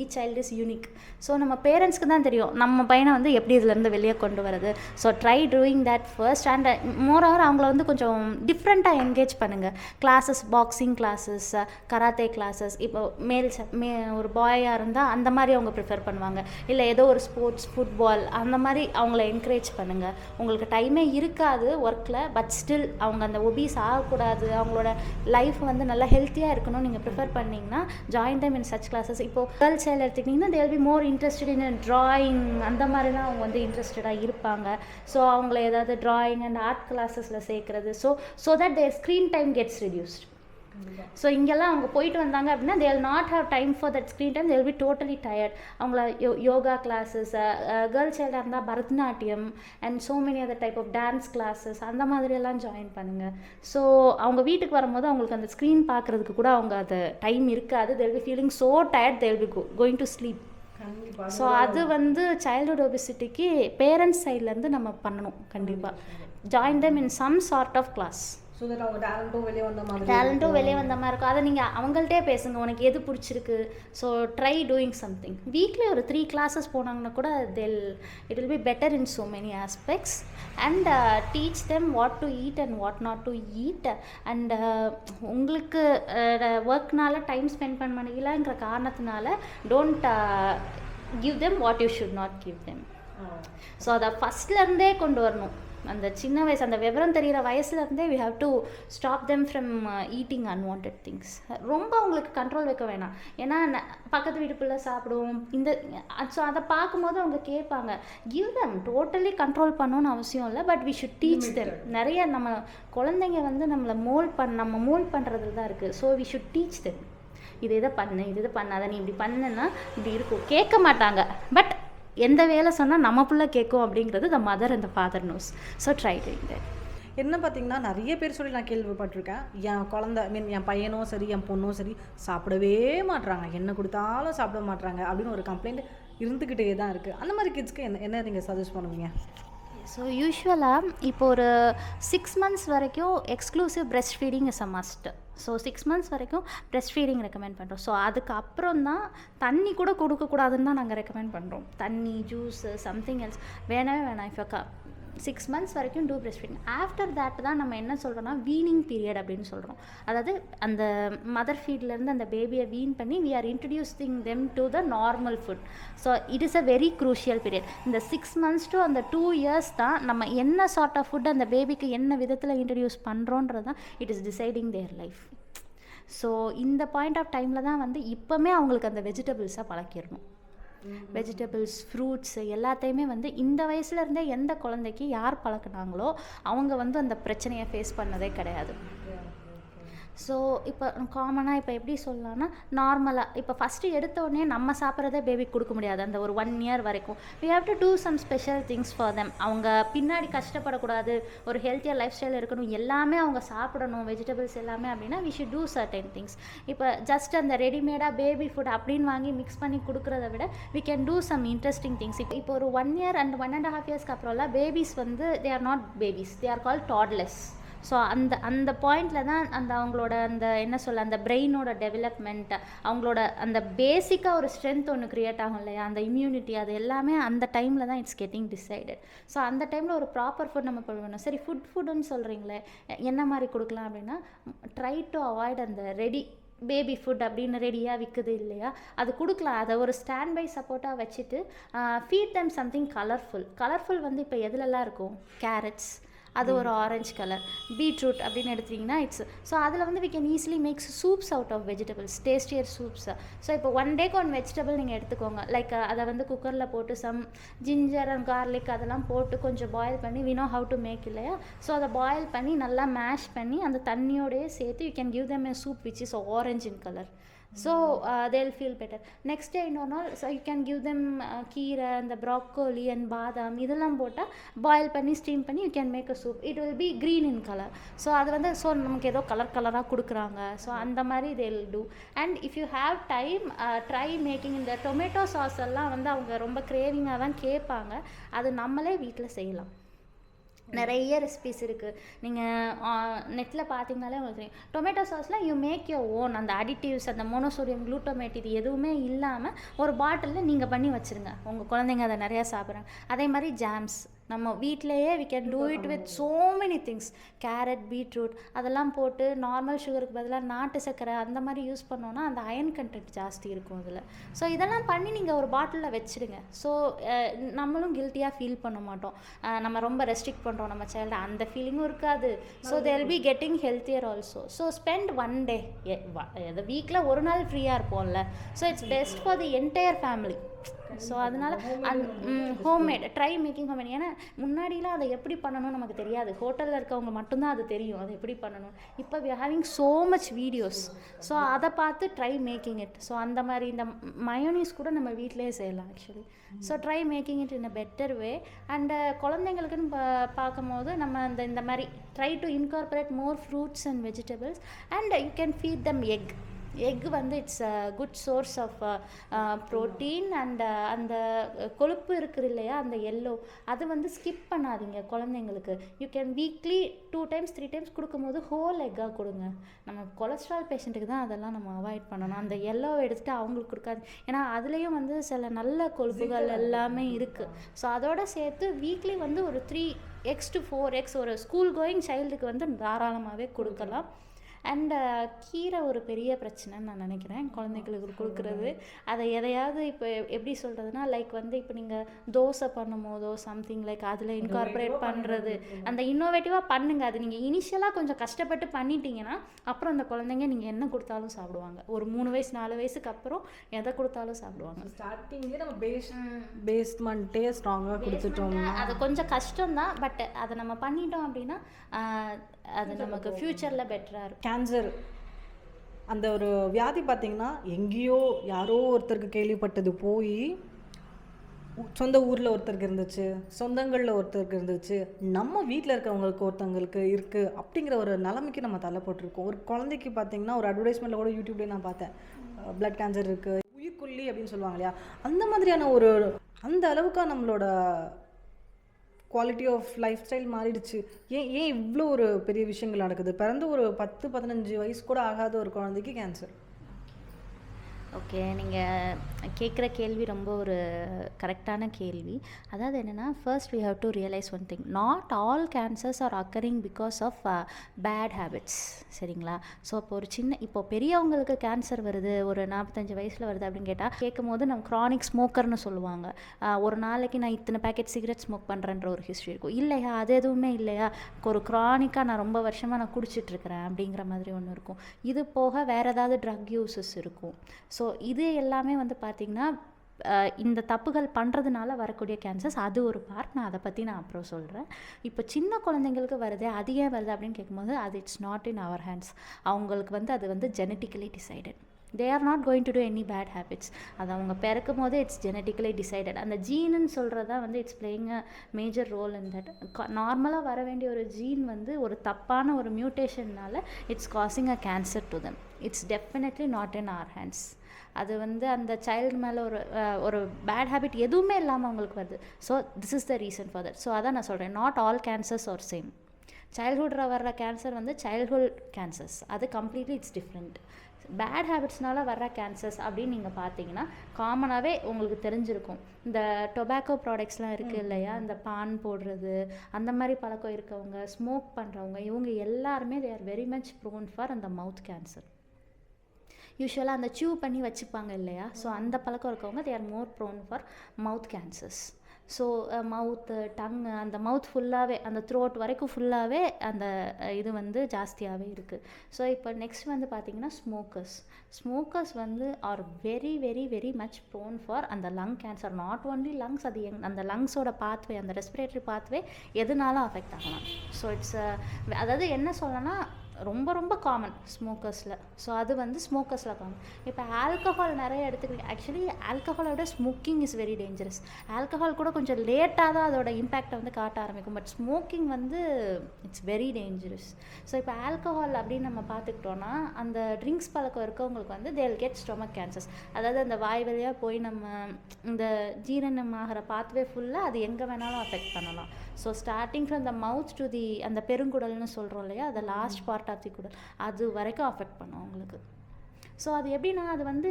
Each child is unique. So நம்ம பேரண்ட்ஸ்க்கு தான் தெரியும் நம்ம பையனை வந்து எப்படி இதுலேருந்து வெளியே கொண்டு வரது. So try doing that first. And more over அவங்கள வந்து கொஞ்சம் டிஃப்ரெண்ட்டாக என்கேஜ் பண்ணுங்கள். Classes, boxing classes, karate classes. இப்போ ஒரு பாயாக இருந்தால் அந்த மாதிரி அவங்க ப்ரிஃபர் பண்ணுவாங்க. இல்லை ஏதோ ஒரு ஸ்போர்ட்ஸ், ஃபுட்பால், அந்த மாதிரி அவங்கள என்கரேஜ் பண்ணுங்கள். உங்களுக்கு டைமே இருக்காது ஒர்க்கில், பட் ஸ்டில் அவங்க அந்த ஒபீஸ் ஆகக்கூடாது, அவங்களோட லைஃப் வந்து நல்லா ஹெல்த்தியாக இருக்கணும்னு நீங்கள் ப்ரிஃபர் பண்ணிங்கன்னா join time in such classes. இப்போது கேர்ள்ஸ் சைல்டு எடுத்துக்கிட்டிங்கன்னா they'll be more interested in drawing, அந்த மாதிரிலாம் அவங்க வந்து இன்ட்ரெஸ்டடாக இருப்பாங்க. ஸோ அவங்கள ஏதாவது ட்ராயிங் அண்ட் ஆர்ட் கிளாஸஸில் சேர்க்குறது. So that their screen time gets reduced. So இங்கெல்லாம் அவங்க போயிட்டு வந்தாங்க அப்படின்னா they will not have time for that screen time. they will be totally tired. அவங்கள யோகா கிளாஸஸ், கேர்ள் சைல்டாக இருந்தால் Bharatanatyam and so many other type of dance classes அந்த மாதிரியெல்லாம் join பண்ணுங்கள். ஸோ அவங்க வீட்டுக்கு வரும்போது அவங்களுக்கு அந்த ஸ்க்ரீன் பார்க்குறதுக்கு கூட அவங்க அது டைம் இருக்காது. they will be feeling so tired, they will be going to sleep. So அது வந்து சைல்டுஹுட் ஒபிசிட்டிக்கு பேரண்ட்ஸ் சைட்லேருந்து நம்ம பண்ணணும் கண்டிப்பாக. Join them in some sort of class. So that அவங்க டேலண்ட்டும் வெளியே வந்த மாதிரி டேலண்ட்டும் வெளியே வந்த மாதிரி இருக்கும். அதை நீங்கள் அவங்கள்ட்டே பேசுங்க, உனக்கு எது பிடிச்சிருக்கு. So try doing something. Weekly ஒரு 3 classes போனாங்கன்னா கூட it will be better in so many aspects. And teach them what to eat and what not to eat. And உங்களுக்கு ஒர்க்னால டைம் ஸ்பெண்ட் பண்ண முடியலங்கிற காரணத்தினால don't give them what you should not give them. So அதை ஃபஸ்ட்லேருந்தே கொண்டு வரணும். அந்த சின்ன வயசு, அந்த விவரம் தெரிகிற வயசுலேருந்தே we have to stop them from eating unwanted things. ரொம்ப அவங்களுக்கு கண்ட்ரோல் வைக்க வேணாம். ஏன்னா பக்கத்து வீட்டுக்குள்ளே சாப்பிடுவோம் இந்த. ஸோ அதை பார்க்கும்போது அவங்க கேட்பாங்க. கிவ் தெம், டோட்டலி கண்ட்ரோல் பண்ணணும்னு அவசியம் இல்லை. But we should teach them. நிறைய நம்ம குழந்தைங்க வந்து நம்மளை நம்ம மோல்ட் பண்ணுறதுல தான் இருக்குது. So we should teach them. இதை பண்ணு, இதை பண்ணாத, நீ இப்படி பண்ணுன்னா இப்படி இருக்கும். கேட்க மாட்டாங்க. பட் எந்த வேலை சொன்னால் நம்ம பிள்ளை கேட்கும் அப்படிங்கிறது the mother and the father knows. So try doing that. என்ன பார்த்தீங்கன்னா நிறைய பேர் சொல்லி நான் கேள்விப்பட்டிருக்கேன். என் குழந்தை என் பையனும் சரி என் பொண்ணும் சரி சாப்பிடவே மாட்றாங்க, என்ன கொடுத்தாலும் சாப்பிட மாட்றாங்க அப்படின்னு ஒரு கம்ப்ளைண்ட் இருந்துக்கிட்டே தான் இருக்குது. அந்த மாதிரி கிட்ஸ்க்கு என்ன நீங்கள் சஜஸ்ட் பண்ணுவீங்க? ஸோ யூஸ்வலாக இப்போ ஒரு 6 months வரைக்கும் exclusive breast feeding is a must. So 6 months வரைக்கும் பிரெஸ்ட் ஃபீடிங் ரெக்கமெண்ட் பண்ணுறோம். ஸோ அதுக்கப்புறம் தான் தண்ணி கூட கொடுக்கக்கூடாதுன்னு தான் நாங்கள் ரெக்கமெண்ட் பண்ணுறோம். தண்ணி, ஜூஸு, சம்திங் எல்ஸ் வேணாம். இப்போ 6 months வரைக்கும் do breastfeeding. After that தான் நம்ம என்ன சொல்கிறோன்னா வீனிங் பீரியட் அப்படின்னு சொல்கிறோம். அதாவது அந்த மதர் ஃபீட்லேருந்து அந்த பேபியை வீன் பண்ணி we are introducing them to the normal food. So it is a very crucial period. இந்த 6 months to அந்த 2 years தான் நம்ம என்ன சார்ட் ஆஃப் ஃபுட் அந்த பேபிக்கு என்ன விதத்தில் இன்ட்ரடியூஸ் பண்ணுறோன்றது தான் it is deciding their life. So இந்த பாயிண்ட் ஆஃப் டைமில் தான் வந்து இப்போமே அவங்களுக்கு அந்த வெஜிடபிள்ஸை பழக்கிடணும். வெஜிடபிள்ஸ், ஃப்ரூட்ஸ் எல்லாத்தையுமே வந்து இந்த வயசுலேருந்தே எந்த குழந்தைக்கு யார் பழக்கினாங்களோ அவங்க வந்து அந்த பிரச்சனையை ஃபேஸ் பண்ணதே கிடையாது. ஸோ இப்போ காமனாக இப்போ எப்படி சொல்லலாம்னா நார்மலாக இப்போ ஃபஸ்ட்டு எடுத்தோடனே நம்ம சாப்பிட்றதே பேபிக்கு கொடுக்க முடியாது. அந்த ஒரு 1 year வரைக்கும் we have to do some special things for them. அவங்க பின்னாடி கஷ்டப்படக்கூடாது, ஒரு ஹெல்த்தியாக லைஃப் ஸ்டைல் இருக்கணும், எல்லாமே அவங்க சாப்பிடணும், வெஜிடபிள்ஸ் எல்லாமே அப்படின்னா we should do certain things. இப்போ ஜஸ்ட் அந்த ரெடிமேடாக பேபி ஃபுட் அப்படின்னு வாங்கி மிக்ஸ் பண்ணி கொடுக்குறத விட we can do some interesting things. இப்போ ஒரு 1 year and 1.5 yearsக்கு அப்புறம்லாம் பேபிஸ் வந்து they are not babies, they are called toddlers. So அந்த பாயிண்டில் தான் அவங்களோட அந்த என்ன சொல்ல அந்த பிரெயினோட டெவலப்மெண்ட், அவங்களோட அந்த பேசிக்காக ஒரு ஸ்ட்ரென்த் ஒன்று க்ரியேட் ஆகும் இல்லையா, அந்த இம்யூனிட்டி, அது எல்லாமே அந்த டைமில் தான் இட்ஸ் கெட்டிங் டிசைடட். ஸோ அந்த டைமில் ஒரு ப்ராப்பர் ஃபுட் நம்ம பண்ணணும். சரி ஃபுட்டுன்னு சொல்கிறீங்களே என்ன மாதிரி கொடுக்கலாம் அப்படின்னா ட்ரை டு அவாய்ட் அந்த ரெடி பேபி ஃபுட் அப்படின்னு ரெடியாக விற்குது இல்லையா, அது கொடுக்கலாம். அதை ஒரு ஸ்டாண்ட் பை சப்போர்ட்டாக வச்சுட்டு ஃபீட் தம் சம்திங் கலர்ஃபுல் வந்து இப்போ எதுலலாம் இருக்கும், கேரட்ஸ், அது ஒரு ஆரஞ்ச் கலர், பீட்ரூட் அப்படின்னு எடுத்திங்கன்னா ஸோ அதில் வந்து we can easily makes soups out of vegetables, tastier soups. So இப்போ 1 டேக்கு 1 வெஜிடபிள் நீங்கள் எடுத்துக்கோங்க. லைக் அதை வந்து குக்கரில் போட்டு சம் ஜிஞ்சர் அண்ட் கார்லிக் அதெல்லாம் போட்டு கொஞ்சம் பாயில் பண்ணி we know how to make இல்லையா. ஸோ அதை பாயில் பண்ணி நல்லா மேஷ் பண்ணி அந்த தண்ணியோடய சேர்த்து you can give them a soup which is orange in color. So they'll feel better. Next day இன்னொரு நாள் so you can give them கீரை, அந்த ப்ராக்கோலி அண்ட் பாதாம் இதெல்லாம் போட்டால் பாயில் பண்ணி ஸ்டீம் பண்ணி you can make a soup. It will be green in color. So அது வந்து ஸோ நமக்கு ஏதோ கலராக கொடுக்குறாங்க. ஸோ அந்த மாதிரி they'll do. And if you have time try making இந்த டொமேட்டோ சாஸ் எல்லாம் வந்து அவங்க ரொம்ப கிரேவிங்காக தான் கேட்பாங்க. அது நம்மளே வீட்டில் செய்யலாம். நிறைய ரெசிபிஸ் இருக்குது. நீங்கள் நெட்டில் பார்த்தீங்கனாலே உங்களுக்கு தெரியும். டொமேட்டோ சாஸில் யூ மேக் யோர் ஓன். அந்த அடிட்டிவ்ஸ், அந்த மோனோசோடியம் குளூட்டமேட் இது எதுவுமே இல்லாமல் ஒரு பாட்டிலில் நீங்கள் பண்ணி வச்சுருங்க. உங்கள் குழந்தைங்க அதை நிறையா சாப்பிட்றாங்க. அதே மாதிரி ஜாம்ஸ் நம்ம வீட்டிலையே we can do it with so many things. Carrot, beetroot அதெல்லாம் போட்டு நார்மல் சுகருக்கு பதிலாக நாட்டு சர்க்கரை அந்த மாதிரி யூஸ் பண்ணோன்னா அந்த அயன் கண்டென்ட் ஜாஸ்தி இருக்கும் அதில். ஸோ இதெல்லாம் பண்ணி நீங்கள் ஒரு பாட்டிலில் வச்சுடுங்க. ஸோ நம்மளும் கில்ட்டியாக ஃபீல் பண்ண மாட்டோம். நம்ம ரொம்ப ரெஸ்ட்ரிக்ட் பண்ணுறோம் நம்ம சைல்டு, அந்த ஃபீலிங்கும் இருக்காது. So they'll be getting healthier also. So spend 1 day, அந்த வீக்கில் ஒரு நாள் ஃப்ரீயாக இருப்போம்ல. So it's best for the entire family. So அதனால் ஹோம்மேட் ட்ரை மேக்கிங் ஹோம்மேட். ஏன்னா முன்னாடிலாம் அதை எப்படி பண்ணணும்னு நமக்கு தெரியாது. ஹோட்டலில் இருக்கவங்க மட்டும்தான் அது தெரியும் அது எப்படி பண்ணணும். இப்போ we are having so much videos. So அதை பார்த்து ட்ரை மேக்கிங் இட். ஸோ அந்த மாதிரி இந்த மயோனீஸ் கூட நம்ம வீட்டிலேயே செய்யலாம் actually. So try making it in a better way. And குழந்தைங்களுக்குன்னு பார்க்கும்போது நம்ம இந்த மாதிரி try to incorporate more fruits and vegetables and you can feed them egg. Egg வந்து it's a good source of protein and அந்த கொழுப்பு இருக்குது இல்லையா, அந்த எல்லோ, அது வந்து ஸ்கிப் பண்ணாதீங்க குழந்தைங்களுக்கு. You can weekly 2 times 3 times கொடுக்கும்போது ஹோல் எக்காக கொடுங்க. நம்ம கொலஸ்ட்ரால் பேஷண்ட்டுக்கு தான் அதெல்லாம் நம்ம அவாய்ட் பண்ணணும். அந்த எல்லோவை எடுத்துகிட்டு அவங்களுக்கு கொடுக்காது, ஏன்னா அதுலேயும் வந்து சில நல்ல கொழுப்புகள் எல்லாமே இருக்குது. ஸோ அதோடு சேர்த்து வீக்லி வந்து ஒரு 3 eggs to 4 eggs ஒரு ஸ்கூல் கோயிங் சைல்டுக்கு வந்து தாராளமாகவே கொடுக்கலாம். அண்ட் கீரை ஒரு பெரிய பிரச்சனைன்னு நான் நினைக்கிறேன் குழந்தைங்களுக்கு கொடுக்குறது. அதை எதையாவது இப்போ எப்படி சொல்கிறதுனா, லைக் வந்து இப்போ நீங்கள் தோசை பண்ணும் போதோ சம்திங் லைக் அதில் இன்கார்பரேட் பண்ணுறது, அந்த இன்னோவேட்டிவாக பண்ணுங்கள். அது நீங்கள் இனிஷியலாக கொஞ்சம் கஷ்டப்பட்டு பண்ணிட்டீங்கன்னா அப்புறம் அந்த குழந்தைங்க நீங்கள் என்ன கொடுத்தாலும் சாப்பிடுவாங்க. ஒரு 3 வயசு 4 வயசுக்கு அப்புறம் எதை கொடுத்தாலும் சாப்பிடுவாங்க. ஸ்டார்டிங்லேயே நம்ம பேஸ்மெண்ட்டே ஸ்ட்ராங்காக கொடுத்துட்டோம். அது கொஞ்சம் கஷ்டம்தான், பட் அதை நம்ம பண்ணிட்டோம் அப்படின்னா அது நமக்கு ஃப்யூச்சரில் பெட்டராக இருக்கும். கேன்சர் அந்த ஒரு வியாதி பார்த்திங்கன்னா எங்கேயோ யாரோ ஒருத்தருக்கு கேள்விப்பட்டது போய் சொந்த ஊரில் ஒருத்தருக்கு இருந்துச்சு, சொந்தங்களில் ஒருத்தருக்கு இருந்துச்சு, நம்ம வீட்டில் இருக்கவங்களுக்கு ஒருத்தவங்களுக்கு இருக்குது அப்படிங்கிற ஒரு நிலைமைக்கு நம்ம தள்ளப்பட்டிருக்கோம். ஒரு குழந்தைக்கு பார்த்திங்கன்னா ஒரு அட்வர்டைஸ்மெண்ட்டில் கூட யூடியூப்லேயே நான் பார்த்தேன், பிளட் கேன்சர் இருக்குது, உயிர்கொல்லி அப்படின்னு சொல்லுவாங்க இல்லையா, அந்த மாதிரியான ஒரு அந்த அளவுக்கு நம்மளோட குவாலிட்டி ஆஃப் லைஃப் ஸ்டைல் மாறிடுச்சு. ஏன் இவ்வளோ ஒரு பெரிய விஷயங்கள் நடக்குது? பிறந்து ஒரு 10-15 வயசு கூட ஆகாத ஒரு குழந்தைக்கு கேன்சர். ஓகே, நீங்கள் கேட்குற கேள்வி ரொம்ப ஒரு கரெக்டான கேள்வி. அதாவது என்னென்னா, first we have to realize one thing, not all cancers are occurring because of bad habits. சரிங்களா? ஸோ இப்போ பெரியவங்களுக்கு கேன்சர் வருது, ஒரு 45 வயசில் வருது அப்படின்னு கேட்கும் போது நம்ம க்ரானிக் ஸ்மோக்கர்னு சொல்லுவாங்க. ஒரு நாளைக்கு நான் இத்தனை பேக்கெட் சிகரெட் ஸ்மோக் பண்ணுறேன்ற ஒரு ஹிஸ்ட்ரி இருக்கும். இல்லையா, அது எதுவுமே இல்லையா, ஒரு க்ரானிக்காக நான் ரொம்ப வருஷமாக நான் குடிச்சிட்ருக்கிறேன் அப்படிங்கிற மாதிரி ஒன்று இருக்கும். இது போக வேறு ஏதாவது ட்ரக் யூஸஸ் இருக்கும். ஸோ இது எல்லாமே வந்து பார்த்திங்கன்னா இந்த தப்புகள் பண்ணுறதுனால வரக்கூடிய கேன்சர்ஸ், அது ஒரு பார்ட். நான் அதை பற்றி நான் அப்புறம் சொல்கிறேன். இப்போ சின்ன குழந்தைங்களுக்கு வருது, அது ஏன் வருது அப்படின்னு கேட்கும்போது அது it's not in our hands. அவங்களுக்கு வந்து அது வந்து genetically decided. They are not going to do any bad habits. அது அவங்க பிறக்கும் போது இட்ஸ் ஜெனட்டிக்கலி டிசைடட். அந்த ஜீனுன்னு சொல்கிறதா வந்து it's playing a major role in that. நார்மலாக வர வேண்டிய ஒரு ஜீன் வந்து ஒரு தப்பான ஒரு மியூட்டேஷன்னால it's causing a cancer to them. It's definitely not in our hands. அது வந்து அந்த சைல்டு மேலே ஒரு பேட் ஹேபிட் எதுவுமே இல்லாமல் அவங்களுக்கு வருது. So this is the reason for that. So அதான் நான் சொல்கிறேன், not all cancers are same. சைல்ட்ஹுட்டில் வர்ற கேன்சர் வந்து சைல்ட்ஹுட் கேன்சர்ஸ், அது கம்ப்ளீட்லி இட்ஸ் டிஃப்ரெண்ட். பேட் ஹேபிட்ஸ்னால வர்ற கேன்சர்ஸ் அப்படின்னு நீங்கள் பார்த்தீங்கன்னா காமனாகவே உங்களுக்கு தெரிஞ்சிருக்கும். இந்த டொபாக்கோ ப்ராடக்ட்ஸ்லாம் இருக்குது இல்லையா, இந்த பான் போடுறது, அந்த மாதிரி பழக்கம் இருக்கவங்க, ஸ்மோக் பண்ணுறவங்க, இவங்க எல்லாருமே they are very much prone for அந்த மவுத் கேன்சர். யூஸ்வலாக அந்த சியூ பண்ணி வச்சுப்பாங்க இல்லையா, ஸோ அந்த பழக்கம் இருக்கவங்க they are more prone for mouth cancers. So mouth, tongue, அந்த மவுத் ஃபுல்லாகவே, அந்த த்ரோட் வரைக்கும் ஃபுல்லாகவே அந்த இது வந்து ஜாஸ்தியாகவே இருக்குது. ஸோ இப்போ நெக்ஸ்ட் வந்து பார்த்திங்கன்னா ஸ்மோக்கர்ஸ் வந்து are very very very much prone for அந்த lung cancer. Not only lungs, அது அந்த லங்ஸோட பாத்வே, அந்த ரெஸ்பிரேட்டரி பாத்வே எதுனாலும் அஃபெக்ட் ஆகலாம். ஸோ இட்ஸ் அதாவது என்ன சொல்லணும்னா ரொம்ப ரொம்ப காமன் ஸ்மோக்கர்ஸில். ஸோ அது வந்து ஸ்மோக்கர்ஸில் காமன். இப்போ ஆல்கஹால் நிறைய எடுத்துக்கிட்டு, ஆக்சுவலி ஆல்கஹாலோட smoking is very dangerous. Alcohol கூட கொஞ்சம் லேட்டாக தான் அதோட இம்பேக்டை வந்து காட்ட ஆரம்பிக்கும், பட் ஸ்மோக்கிங் வந்து இட்ஸ் வெரி டேஞ்சரஸ். ஸோ இப்போ ஆல்கஹால் அப்படின்னு நம்ம பார்த்துக்கிட்டோன்னா, அந்த ட்ரிங்க்ஸ் பழக்கம் இருக்கவங்களுக்கு வந்து தேல் கெட் ஸ்டொமக் கேன்சர்ஸ். அதாவது அந்த வாய் வழியாக போய் நம்ம இந்த ஜீரணம் ஆகிற பாத்வே ஃபுல்லாக அது எங்கே வேணாலும் அஃபெக்ட் பண்ணலாம். So starting from the mouth to the அந்த பெருங்குடல்னு சொல்கிறோம் இல்லையா, அந்த லாஸ்ட் பார்ட் ஆஃப் தி குடல், அது வரைக்கும் அஃபெக்ட் பண்ணும் அவங்களுக்கு. ஸோ அது எப்படின்னா, அது வந்து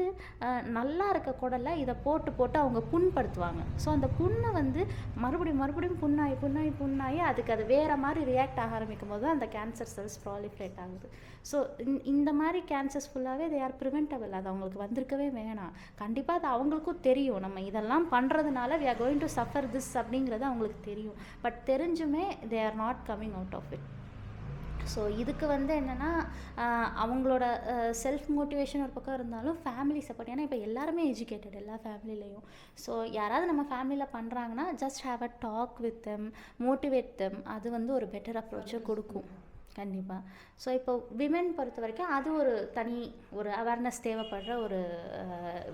நல்லா இருக்க குடலை இதை போட்டு அவங்க புண்படுத்துவாங்க. ஸோ அந்த புண்ணை வந்து மறுபடியும் புண்ணாகி அதுக்கு அது வேறு மாதிரி ரியாக்ட் ஆக ஆரம்பிக்கும் போது அந்த கேன்சர் செல்ஸ் ப்ராலிஃபரேட் ஆகுது. ஸோ இந்த மாதிரி கேன்சர்ஸ் ஃபுல்லாகவே தே ஆர் ப்ரிவென்டபிள். அது அவங்களுக்கு வந்திருக்கவே வேணாம். கண்டிப்பாக அது அவங்களுக்கும் தெரியும், நம்ம இதெல்லாம் பண்ணுறதுனால we are going to suffer this அப்படிங்கிறது அவங்களுக்கு தெரியும். பட் தெரிஞ்சுமே they are not coming out of it. So இதுக்கு வந்து என்னென்னா, அவங்களோட செல்ஃப் மோட்டிவேஷன் ஒரு பக்கம் இருந்தாலும் ஃபேமிலி சப்போர்ட். ஏன்னா இப்போ எல்லாருமே எஜுகேட்டட் எல்லா ஃபேமிலிலையும். ஸோ யாராவது நம்ம ஃபேமிலியில் பண்ணுறாங்கன்னா just have a talk with them, motivate them. அது வந்து ஒரு பெட்டர் அப்ரோச்சை கொடுக்கும். கண்டிப்பாக. ஸோ இப்போ விமென் பொறுத்த வரைக்கும் அது ஒரு தனி ஒரு அவேர்னஸ் தேவைப்படுற ஒரு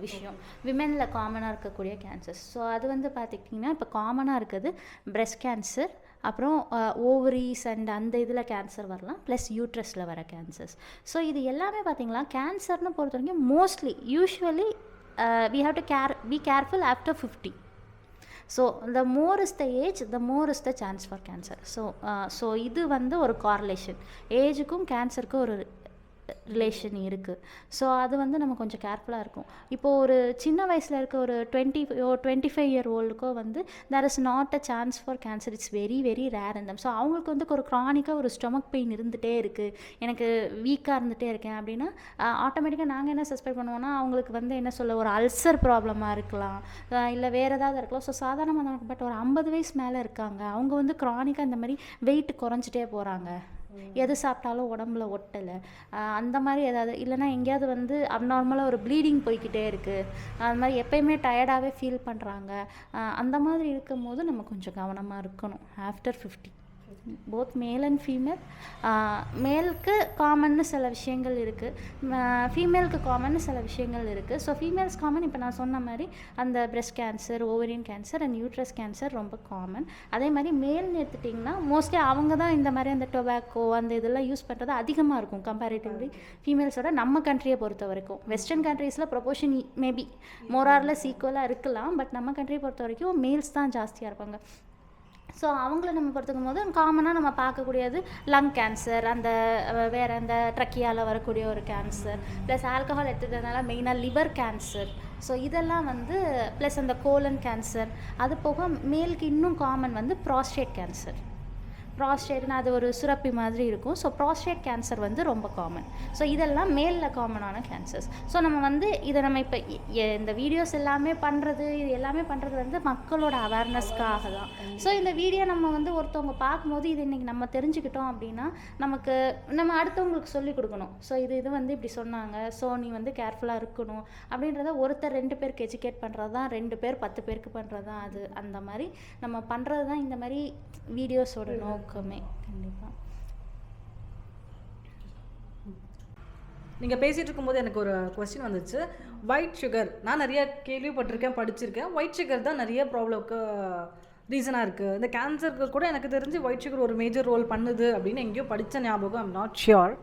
விஷயம். விமெனில் காமனாக இருக்கக்கூடிய கேன்சர்ஸ். ஸோ அது வந்து பார்த்துக்கிட்டிங்கன்னா இப்போ காமனாக இருக்குது பிரெஸ்ட் கேன்சர், அப்புறம் ஓவரீஸ் அண்ட் அந்த இதில் கேன்சர் வரலாம், ப்ளஸ் யூட்ரஸில் வர கேன்சர்ஸ். ஸோ இது எல்லாமே பார்த்திங்களா கேன்சர்னு பொறுத்த வரைக்கும் mostly usually we have to be careful after 50. So the more is the age, the more is the chance for cancer. So இது வந்து ஒரு correlation, ஏஜுக்கும் கேன்சருக்கும் ஒரு ரிலேஷன் இருக்குது. ஸோ அது வந்து நம்ம கொஞ்சம் கேர்ஃபுல்லாக இருக்கும். இப்போது ஒரு சின்ன வயசில் இருக்க ஒரு 25 இயர் ஓல்டுக்கோ வந்து there is not a chance for cancer, it's very very rare in them. So அவங்களுக்கு வந்து ஒரு க்ரானிக்காக ஒரு ஸ்டொமக் பெயின் இருந்துகிட்டே இருக்குது, எனக்கு வீக்காக இருந்துகிட்டே இருக்கேன் அப்படின்னா ஆட்டோமேட்டிக்காக நாங்கள் என்ன சஸ்பெக்ட் பண்ணுவோம்னா அவங்களுக்கு வந்து என்ன சொல்ல ஒரு அல்சர் ப்ராப்ளமாக இருக்கலாம், இல்லை வேறு ஏதாவது இருக்கலாம். ஸோ சாதாரணமாக பட் ஒரு 50 வயசு மேலே இருக்காங்க, அவங்க வந்து க்ரானிக்காக இந்த மாதிரி வெயிட் குறைஞ்சிட்டே போகிறாங்க, எது சாப்பிட்டாலும் உடம்புல ஒட்டலை, அந்த மாதிரி ஏதாவது இல்லைனா எங்கேயாவது வந்து அப்நார்மலாக ஒரு ப்ளீடிங் போய்கிட்டே இருக்குது, அது மாதிரி எப்போயுமே டயர்டாகவே ஃபீல் பண்ணுறாங்க, அந்த மாதிரி இருக்கும் போது நம்ம கொஞ்சம் கவனமாக இருக்கணும் after 50. Both male and female. மேலுக்கு காமன்னு சில விஷயங்கள் இருக்குது, ஃபீமேலுக்கு காமன்னு சில விஷயங்கள் இருக்குது. ஸோ ஃபீமேல்ஸ் காமன் இப்போ நான் சொன்ன மாதிரி அந்த breast cancer, ovarian cancer and uterus cancer ரொம்ப காமன். அதே மாதிரி மேல்னு எடுத்துட்டிங்கன்னா மோஸ்ட்லி அவங்க தான் இந்த மாதிரி அந்த டொபாக்கோ அந்த இதெல்லாம் யூஸ் பண்ணுறது அதிகமாக இருக்கும் கம்பேரிட்டிவ்லி ஃபீமேல்ஸோட. நம்ம கண்ட்ரியை பொறுத்த வரைக்கும் வெஸ்டர்ன் கண்ட்ரீஸில் ப்ரொபோர்ஷன் மேபி மோராரில் ஈக்குவலாக இருக்கலாம், பட் நம்ம கண்ட்ரியை பொறுத்த வரைக்கும் மேல்ஸ் தான் ஜாஸ்தியாக இருப்பாங்க. ஸோ அவங்கள நம்ம பொறுத்துக்கும் போது காமனாக நம்ம பார்க்கக்கூடியது லங் கேன்சர், அந்த வேறு அந்த ட்ரக்கியால் வரக்கூடிய ஒரு கேன்சர், ப்ளஸ் ஆல்கஹால் எடுத்துக்கிறதுனால மெயினாக லிவர் கேன்சர். ஸோ இதெல்லாம் வந்து ப்ளஸ் அந்த கோலன் கேன்சர். அது போக மேலுக்கு இன்னும் காமன் வந்து ப்ராஸ்டேட் கேன்சர். ப்ராஸ்டேட்னு அது ஒரு சுரப்பி மாதிரி இருக்கும். ஸோ ப்ராஸ்டேட் கேன்சர் வந்து ரொம்ப காமன். ஸோ இதெல்லாம் மேலில் காமனான கேன்சர்ஸ். ஸோ நம்ம வந்து இதை நம்ம இப்போ இந்த வீடியோஸ் எல்லாமே பண்ணுறது, இது எல்லாமே பண்ணுறது வந்து மக்களோட அவேர்னஸ்க்காக தான். ஸோ இந்த வீடியோ நம்ம வந்து ஒருத்தவங்க பார்க்கும்போது இது இன்றைக்கி நம்ம தெரிஞ்சுக்கிட்டோம் அப்படின்னா நம்ம அடுத்தவங்களுக்கு சொல்லிக் கொடுக்கணும். ஸோ இது வந்து இப்படி சொன்னாங்க, ஸோ நீ வந்து கேர்ஃபுல்லாக இருக்கணும் அப்படின்றத ஒருத்தர் 2 பேருக்கு எஜுகேட் பண்ணுறது தான், 2 பேர் 10 பேருக்கு பண்ணுறது தான் அது. அந்த மாதிரி நம்ம பண்ணுறது தான் இந்த மாதிரி வீடியோஸோட நோக்கமே. கண்டிப்பாக. நீங்கள் பேசிகிட்டு இருக்கும்போது எனக்கு ஒரு கொஸ்டின் வந்துச்சு. ஒயிட் சுகர் நான் நிறைய கேள்விப்பட்டிருக்கேன், படிச்சிருக்கேன். ஒயிட் சுகர் தான் நிறைய ப்ராப்ளம்க்கு ரீசனாக இருக்குது. இந்த கேன்சருக்கு கூட எனக்கு தெரிஞ்சு ஒயிட் சுகர் ஒரு மேஜர் ரோல் பண்ணுது அப்படின்னு எங்கேயோ படித்த ஞாபகம், I'm not sure.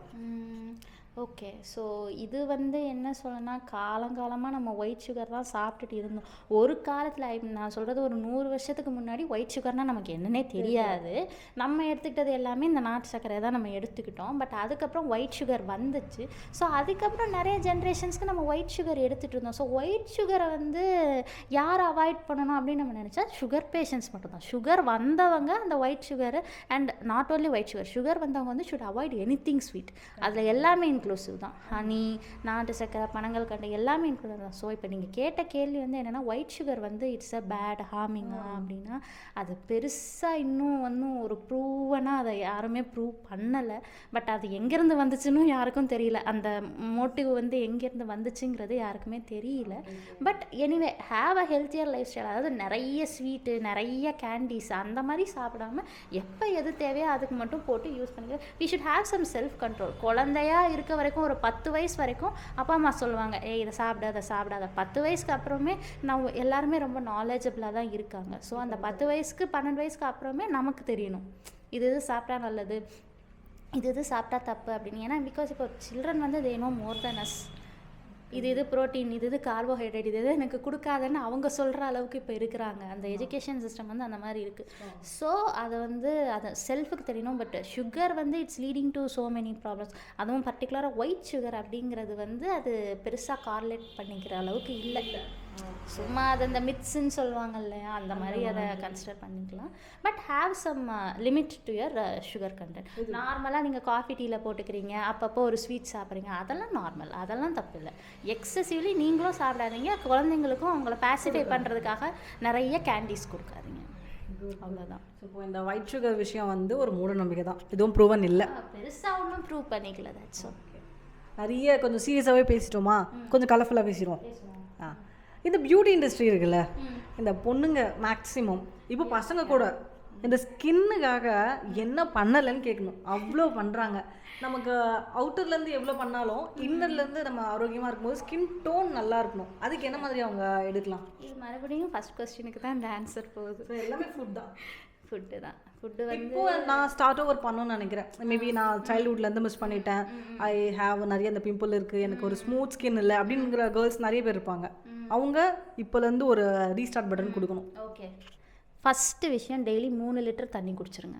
Okay. So இது வந்து என்ன சொல்லணும்னா காலங்காலமாக நம்ம ஒயிட் சுகர் தான் சாப்பிட்டுட்டு இருந்தோம். ஒரு காலத்தில் நான் சொல்கிறது ஒரு 100 வருஷத்துக்கு முன்னாடி ஒயிட் சுகர்னால் நமக்கு என்னன்னே தெரியாது. நம்ம எடுத்துக்கிட்டது எல்லாமே இந்த நாட்டு சர்க்கரை தான் நம்ம எடுத்துக்கிட்டோம். பட் அதுக்கப்புறம் ஒயிட் சுகர் வந்துச்சு. ஸோ அதுக்கப்புறம் நிறைய ஜென்ரேஷன்ஸ்க்கு நம்ம ஒயிட் சுகர் எடுத்துகிட்டு இருந்தோம். ஸோ ஒயிட் சுகரை வந்து யார் அவாய்ட் பண்ணணும் அப்படின்னு நம்ம நினச்சா சுகர் பேஷண்ட்ஸ் மட்டும்தான். சுகர் வந்தவங்க அந்த white sugar and not only white sugar வந்தவங்க வந்து ஷுட் அவாய்ட் எனிதிங் ஸ்வீட். அதில் எல்லாமே இன்க்ளூசிவ் தான். ஹனி, நாட்டு சக்கரை, பனங்கள் கண்டு எல்லாமே இன்க்ளூட் தான். ஸோ இப்போ நீங்கள் கேட்ட கேள்வி வந்து என்னென்னா ஒயிட் சுகர் வந்து இட்ஸ் அ பேட் ஹார்மிங்கா அப்படின்னா அது பெருசாக இன்னும் ஒரு ப்ரூவனாக அதை யாருமே ப்ரூவ் பண்ணலை. பட் அது எங்கேருந்து வந்துச்சுன்னு யாருக்கும் தெரியல. அந்த மோட்டிவ் வந்து எங்கேருந்து வந்துச்சுங்கிறது யாருக்குமே தெரியல. But anyway have a healthier life style. அதாவது நிறைய ஸ்வீட்டு, நிறைய கேண்டீஸ் அந்த மாதிரி சாப்பிடாம எப்போ எது தேவையோ அதுக்கு மட்டும் போட்டு யூஸ் பண்ணிக்க. We should have some self control. குழந்தையா இருக்க வரைக்கும் ஒரு 10 வயசு வரைக்கும் அப்பா அம்மா சொல்லுவாங்க, இதை சாப்பிடாத. 10 வயசுக்கு அப்புறமே நம்ம எல்லாருமே ரொம்ப நாலேஜபிளாக தான் இருக்காங்க. ஸோ அந்த 10 வயசுக்கு 12 வயசுக்கு அப்புறமே நமக்கு தெரியணும் இது சாப்பிட்டா நல்லது, இது சாப்பிட்டா தப்பு அப்படின்னு. ஏன்னா பிகாஸ் இப்போ சில்ட்ரன் வந்து they know more than us. இது ப்ரோட்டீன், இது கார்போஹைட்ரேட், இது எனக்கு கொடுக்காதுன்னு அவங்க சொல்கிற அளவுக்கு இப்போ இருக்கிறாங்க. அந்த எஜுகேஷன் சிஸ்டம் வந்து அந்த மாதிரி இருக்குது. ஸோ அதை வந்து அதை செல்ஃபுக்கு தெரியணும். பட் சுகர் வந்து it's leading to so many problems. அதுவும் பர்டிகுலராக ஒயிட் சுகர் அப்படிங்கிறது வந்து அது பெருசாக கார்லேட் பண்ணிக்கிற அளவுக்கு இல்லை. சும்மா அது அந்த மித்ஸ்ன்னு சொல்லுவாங்க இல்லையா, அந்த மாதிரி அதை கன்சிடர் பண்ணிக்கலாம். But have some limit to your sugar content. நார்மலாக நீங்கள் காஃபி டீயில் போட்டுக்கிறீங்க, அப்பப்போ ஒரு ஸ்வீட் சாப்பிட்றீங்க, அதெல்லாம் நார்மல், அதெல்லாம் தப்பு இல்லை. எக்ஸசிவ்லி நீங்களும் சாப்பிடாதீங்க, குழந்தைங்களுக்கும் அவங்கள பேசிஃபை பண்ணுறதுக்காக நிறைய கேண்டீஸ் கொடுக்காதீங்க. அவ்வளோதான். இப்போ இந்த ஒயிட் சுகர் விஷயம் வந்து ஒரு மூட நம்பிக்கை தான், எதுவும் ப்ரூவன் இல்லை, பெருசாக ஒன்றும் ப்ரூவ் பண்ணிக்கல. That's okay. நிறைய கொஞ்சம் சீரியஸாகவே பேசிட்டோமா, கொஞ்சம் கலர்ஃபுல்லாக பேசிடுவோம். இந்த பியூட்டி இண்டஸ்ட்ரி இருக்குல்ல, இந்த பொண்ணுங்க மேக்ஸிமம் இப்போ பசங்க கூட இந்த ஸ்கின்னுக்காக என்ன பண்ணலைன்னு கேட்கணும். அவ்வளோ பண்ணுறாங்க. நமக்கு அவுட்டர்லேருந்து எவ்வளோ பண்ணாலும் இன்னர்லேருந்து நம்ம ஆரோக்கியமாக இருக்கும்போது ஸ்கின் டோன் நல்லா இருக்கணும். அதுக்கு என்ன மாதிரி அவங்க எடுக்கலாம்? இது மறுபடியும் ஃபஸ்ட் கொஸ்டினுக்கு தான் இந்த ஆன்சர் போகுது. ஸோ எல்லாமே ஃபுட் தான். ஃபுட்டு தான். ஃபுட்டு வந்து இப்போ நான் ஸ்டார்ட் ஓவர் பண்ணணும்னு நினைக்கிறேன். மேபி நான் சைல்ட்ஹுட்லேருந்து மிஸ் பண்ணிட்டேன். ஐ ஹேவ் நிறைய இந்த பிம்பிள் இருக்குது, எனக்கு ஒரு ஸ்மூத் ஸ்கின் இல்லை அப்படிங்கிற கேர்ள்ஸ் நிறைய பேர் இருப்பாங்க. அவங்க இப்போலேருந்து ஒரு ரீஸ்டார்ட் பட்டன் கொடுக்கணும். ஓகே, ஃபஸ்ட்டு விஷயம் டெய்லி 3 லிட்டர் தண்ணி குடிச்சிருங்க.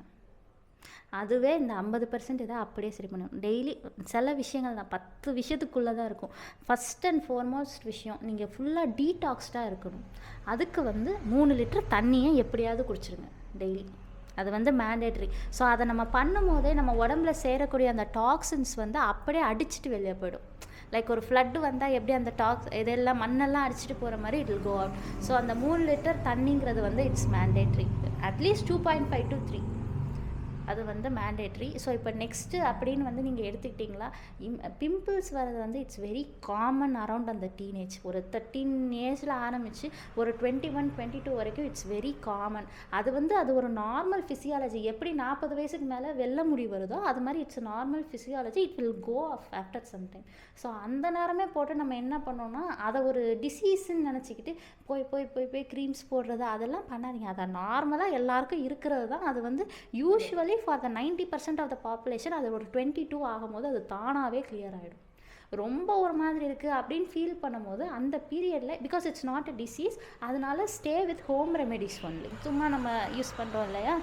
அதுவே இந்த 50% இதை அப்படியே சரி பண்ணணும். டெய்லி சில விஷயங்கள் தான் 10 விஷயத்துக்குள்ளே தான் இருக்கும். ஃபஸ்ட் அண்ட் ஃபார்மோஸ்ட் விஷயம் நீங்கள் ஃபுல்லாக டீடாக்ஸ்டாக இருக்கணும். அதுக்கு வந்து 3 லிட்டர் தண்ணியை எப்படியாவது குடிச்சிருங்க டெய்லி. அது வந்து மேண்டேட்ரி. ஸோ அதை நம்ம பண்ணும் போதே நம்ம உடம்புல சேரக்கூடிய அந்த டாக்ஸின்ஸ் வந்து அப்படியே அடிச்சுட்டு வெளியே போயிடும். லைக் ஒரு ஃப்ளட்டு வந்தால் எப்படி அந்த இதெல்லாம் மண்ணெல்லாம் அடிச்சுட்டு போகிற மாதிரி it will go out. So அந்த 3 லிட்டர் தண்ணிங்கிறது வந்து இட்ஸ் மேண்டேட்ரி. அட்லீஸ்ட் 2.5 to 3 அது வந்து மேண்டேட்ரி. ஸோ இப்போ நெக்ஸ்ட்டு அப்படின்னு வந்து நீங்கள் எடுத்துக்கிட்டிங்களா, பிம்பிள்ஸ் வர்றது வந்து இட்ஸ் வெரி காமன் அரவுண்ட் அந்த டீனேஜ். ஒரு 13 ஏஜில் ஆரம்பித்து ஒரு 21, 22 வரைக்கும் இட்ஸ் வெரி காமன். அது வந்து அது ஒரு நார்மல் ஃபிசியாலஜி. எப்படி 40 வயசுக்கு மேலே வெள்ளை முடி வருதோ அது மாதிரி it's normal physiology. It will go off after some time. So அந்த நேரமே போட்டு நம்ம என்ன பண்ணோம்னா அதை ஒரு டிசீஸ்ன்னு நினச்சிக்கிட்டு போய் போய் போய் போய் க்ரீம்ஸ் போடுறது அதெல்லாம் பண்ணாதீங்க. அதை நார்மலாக எல்லாருக்கும் இருக்கிறது தான். அது வந்து usually for the 90% of the population அது ஒரு 22 ஆகும்போது அது தானாகவே கிளியர் ஆகிடும். ரொம்ப ஒரு மாதிரி இருக்குது அப்படின்னு ஃபீல் பண்ணும்போது அந்த பீரியடில் because it's not a disease, அதனால stay with home remedies only. சும்மா நம்ம யூஸ் பண்ணுறோம் இல்லையா,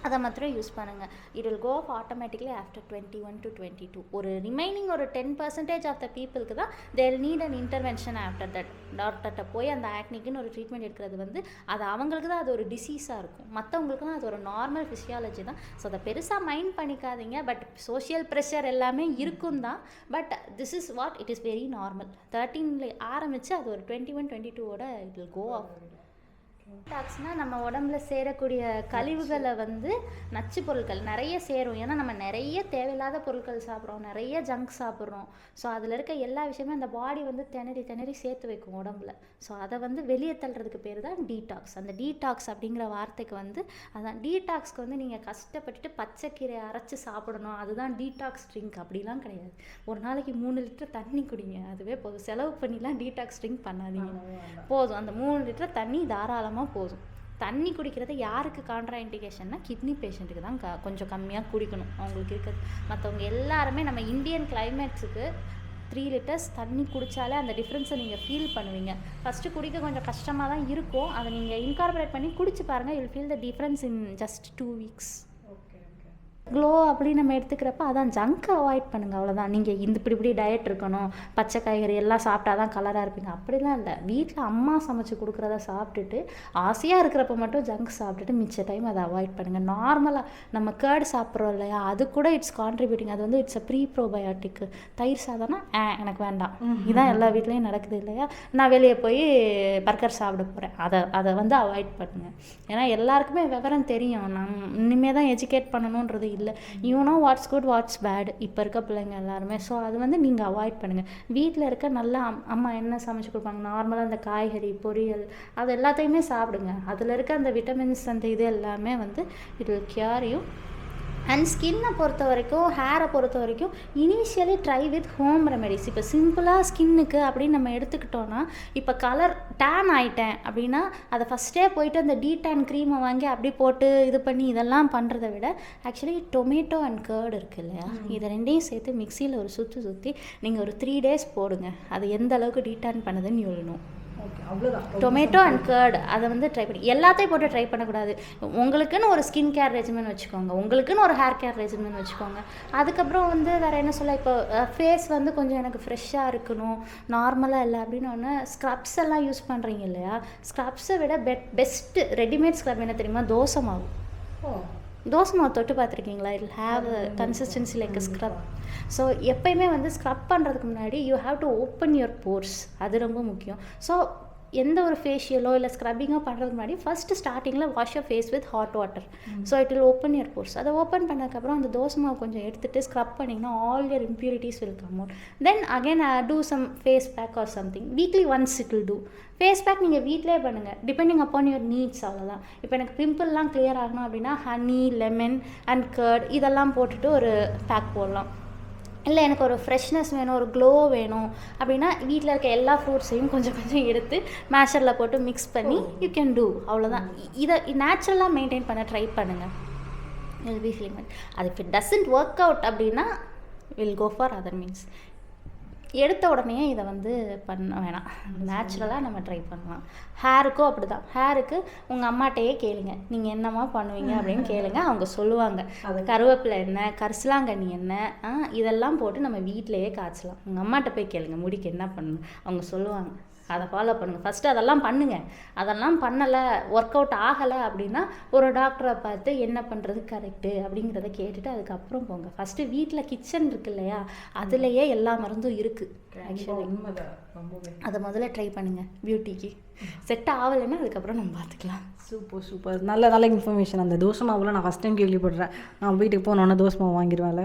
அதை மாத்திரம் யூஸ் பண்ணுங்கள். It will go off automatically after 21 to 22. ஒரு ரிமைனிங் ஒரு 10% ஆஃப் த பீப்புளுக்கு தான் they will NEET an intervention after that. டாக்டர்கிட்ட போய் அந்த ஆக்னிக்குன்னு ஒரு ட்ரீட்மெண்ட் எடுக்கிறது வந்து அது அவங்களுக்கு தான் அது ஒரு டிசீஸாக இருக்கும். மற்றவங்களுக்கு தான் அது ஒரு நார்மல் ஃபிசியாலஜி தான். ஸோ அதை பெருசாக மைண்ட் பண்ணிக்காதீங்க. பட் சோஷியல் ப்ரெஷர் எல்லாமே இருக்கும் தான். But this is what it is very normal. 13 ஆரம்பித்து அது ஒரு 21, 22 இட் வில் கோ ஆஃப். டாக்ஸ்னால் நம்ம உடம்புல சேரக்கூடிய கழிவுகளை வந்து நச்சு பொருட்கள் நிறைய சேரும். ஏன்னா நம்ம நிறைய தேவையில்லாத பொருட்கள் சாப்பிட்றோம், நிறைய ஜங்க் சாப்பிட்றோம். ஸோ அதில் இருக்க எல்லா விஷயமே அந்த பாடி வந்து திணறி சேர்த்து வைக்கும் உடம்புல. ஸோ அதை வந்து வெளியே தள்ளுறதுக்கு பேர் தான் டீடாக்ஸ். அந்த டீடாக்ஸ் அப்படிங்கிற வார்த்தைக்கு வந்து அதான் டீடாக்ஸ்க்கு வந்து நீங்கள் கஷ்டப்பட்டுட்டு பச்சைக்கீரை அரைச்சி சாப்பிடணும் அதுதான் டீடாக்ஸ் ட்ரிங்க் அப்படிலாம் கிடையாது. ஒரு நாளைக்கு 3 லிட்டர் தண்ணி குடிங்க, அதுவே போதும். செலவு பண்ணிலாம் டீடாக்ஸ் ட்ரிங்க் பண்ணாதீங்க. போதும், அந்த 3 லிட்டர் தண்ணி தாராளமாக போதும். தண்ணி குடிக்கிறது யாருக்கு கான்ட்ரா இண்டிகேஷன்னா கிட்னி பேஷண்ட்டுக்கு தான் கொஞ்சம் கம்மியாக குடிக்கணும் அவங்களுக்கு இருக்கிறது. மற்றவங்க எல்லாருமே நம்ம இந்தியன் கிளைமேட்ஸுக்கு 3 லிட்டர்ஸ் தண்ணி குடித்தாலே அந்த டிஃப்ரென்ஸை நீங்கள் ஃபீல் பண்ணுவீங்க. ஃபஸ்ட்டு குடிக்க கொஞ்சம் கஷ்டமாக தான் இருக்கும். அதை நீங்கள் இன்கார்பரேட் பண்ணி குடிச்சு பாருங்கள். You will feel the difference in just 2 weeks. Glow அப்படின்னு நம்ம எடுத்துக்கிறப்ப அதான் ஜங்க் அவாய்ட் பண்ணுங்கள், அவ்வளோதான். நீங்கள் இப்படி டயட் இருக்கணும், பச்சை காய்கறி எல்லாம் சாப்பிட்டா தான் கலராக இருப்பீங்க அப்படிலாம் இல்லை. வீட்டில் அம்மா சமைச்சு கொடுக்குறத சாப்பிட்டுட்டு ஆசையாக இருக்கிறப்ப மட்டும் ஜங்க் சாப்பிட்டுட்டு மிச்ச டைம் அதை அவாய்ட் பண்ணுங்கள். நார்மலாக நம்ம கேர்டு சாப்பிட்றோம் இல்லையா, அது கூட இட்ஸ் கான்ட்ரிபியூட்டிங். அது வந்து இட்ஸ் அ ப்ரீப்ரோபயோட்டிக்கு. தயிர் சாதம்னா எனக்கு வேண்டாம், இதான் எல்லா வீட்லேயும் நடக்குது இல்லையா. நான் வெளியே போய் பர்கர் சாப்பிட போகிறேன், அதை வந்து அவாய்ட் பண்ணுங்கள். ஏன்னா எல்லாருக்குமே விவரம் தெரியும். இனிமேல் தான் எஜுகேட் பண்ணணுன்றது இல்லை. You know what's good what's bad இப்போ இருக்க பிள்ளைங்க எல்லாருமே. ஸோ அது வந்து நீங்கள் அவாய்ட் பண்ணுங்கள். வீட்டில் இருக்க நல்லா அம்மா என்ன சமைச்சு கொடுப்பாங்க, நார்மலாக அந்த காய்கறி பொரியல் அது எல்லாத்தையுமே சாப்பிடுங்க. அதில் இருக்க அந்த விட்டமின்ஸ் அந்த இது எல்லாமே வந்து it will cure you. And ஸ்கின்னை பொறுத்த வரைக்கும், ஹேரை பொறுத்த வரைக்கும் initially try with home remedies. இப்போ சிம்பிளாக ஸ்கின்னுக்கு அப்படின்னு நம்ம எடுத்துக்கிட்டோன்னா, இப்போ கலர் டேன் ஆகிட்டேன் அப்படின்னா அதை ஃபஸ்ட்டே போயிட்டு அந்த டீடான் க்ரீமை வாங்கி அப்படி போட்டு இது பண்ணி இதெல்லாம் பண்ணுறதை விட ஆக்சுவலி டொமேட்டோ அண்ட் கர்டு இருக்குது இல்லையா, இதை ரெண்டையும் சேர்த்து மிக்சியில் ஒரு சுற்றி நீங்கள் ஒரு 3 days போடுங்க. அது எந்த அளவுக்கு டீடான் பண்ணுதுன்னு சொல்லணும். டொமேட்டோ அண்ட் கர்டு அதை வந்து ட்ரை பண்ணி எல்லாத்தையும் போட்டு ட்ரை பண்ணக்கூடாது. உங்களுக்குன்னு ஒரு ஸ்கின் கேர் ரெஜிமென் வச்சுக்கோங்க, உங்களுக்குன்னு ஒரு ஹேர் கேர் ரெஜிமென் வச்சுக்கோங்க. அதுக்கப்புறம் வந்து வேறு என்ன சொல்ல, இப்போ ஃபேஸ் வந்து கொஞ்சம் எனக்கு ஃப்ரெஷ்ஷாக இருக்கணும், நார்மலாக இல்லை அப்படின்னு ஒன்று ஸ்க்ரப்ஸ் எல்லாம் யூஸ் பண்ணுறீங்க இல்லையா. ஸ்க்ரப்ஸை விட பெஸ்ட்டு ரெடிமேட் ஸ்க்ரப் என்ன தெரியுமா, தோசை மாவு. தோசை மாவு தொட்டு பார்த்துருக்கீங்களா? It will have consistency like scrub. So எப்பயுமே வந்து ஸ்க்ரப் பண்ணுறதுக்கு முன்னாடி you have to open your force, அது ரொம்ப முக்கியம். ஸோ எந்த ஒரு ஃபேஷியலோ இல்லை ஸ்க்ரப்பிங்கோ பண்ணுறதுக்கு முன்னாடி ஃபஸ்ட்டு ஸ்டார்டிங்கில் wash your face with hot water. So it will open your pores. அதை ஓப்பன் பண்ணதுக்கப்புறம் அந்த தோசை மாவு கொஞ்சம் எடுத்துகிட்டு ஸ்க்ரப் பண்ணிங்கன்னா all your impurities will come out. Then again do some face pack or something. Weekly once it will do. Face pack நீங்கள் வீட்டிலே பண்ணுங்கள், டிபெண்டிங் அப்பான் யுவர் நீட்ஸ், அவ்வளோதான். இப்போ எனக்கு பிம்பிள்லாம் கிளியர் ஆகணும் அப்படின்னா ஹனி, லெமன் அண்ட் கர்ட் இதெல்லாம் போட்டுட்டு ஒரு பேக் போடலாம். இல்லை எனக்கு ஒரு ஃப்ரெஷ்னஸ் வேணும், ஒரு க்ளோ வேணும் அப்படின்னா வீட்டில் இருக்க எல்லா ஃப்ரூட்ஸையும் கொஞ்சம் கொஞ்சம் எடுத்து மேஷரில் போட்டு மிக்ஸ் பண்ணி யூ கேன் டூ. அவ்வளோதான். இதை நேச்சுரலாக மெயின்டைன் பண்ண ட்ரை பண்ணுங்கள். Will be feeling it. அது இப்போ டசன்ட் ஒர்க் அவுட் அப்படின்னா will go for other means. எடுத்த உடனே இதை வந்து பண்ண வேணாம், நேச்சுரலாக நம்ம ட்ரை பண்ணலாம். ஹேருக்கும் அப்படி தான். ஹேருக்கு உங்கள் அம்மாட்டையே கேளுங்க, நீங்கள் என்னம்மா பண்ணுவீங்க அப்படின்னு கேளுங்க, அவங்க சொல்லுவாங்க. கருவேப்பிலை என்ன, கரிசலாங்கண்ணி என்ன, இதெல்லாம் போட்டு நம்ம வீட்டிலையே காய்ச்சலாம். உங்கள் அம்மாட்ட போய் கேளுங்க முடிக்கு என்ன பண்ணணும், அவங்க சொல்லுவாங்க. அதை ஃபாலோ பண்ணுங்கள். ஃபஸ்ட்டு அதெல்லாம் பண்ணுங்கள். அதெல்லாம் பண்ணலை, ஒர்க் அவுட் ஆகலை அப்படின்னா ஒரு டாக்டரை பார்த்து என்ன பண்ணுறது கரெக்டு அப்படிங்கிறத கேட்டுட்டு அதுக்கப்புறம் போங்க. ஃபஸ்ட்டு வீட்டில் கிச்சன் இருக்கு இல்லையா, அதுலேயே எல்லா மருந்தும் இருக்குது ஆக்சுவலி. அதை முதல்ல ட்ரை பண்ணுங்கள். பியூட்டிக்கு செட் ஆகலைன்னா அதுக்கப்புறம் நம்ம பார்த்துக்கலாம். Super super. நல்ல நல்ல இன்ஃபர்மேஷன். அந்த தோசை மாவுலாம் நான் ஃபஸ்ட் டைம் கேள்விப்படுறேன். நான் வீட்டுக்கு போனோன்னே தோசை மாவு வாங்கிடுவேன்ல.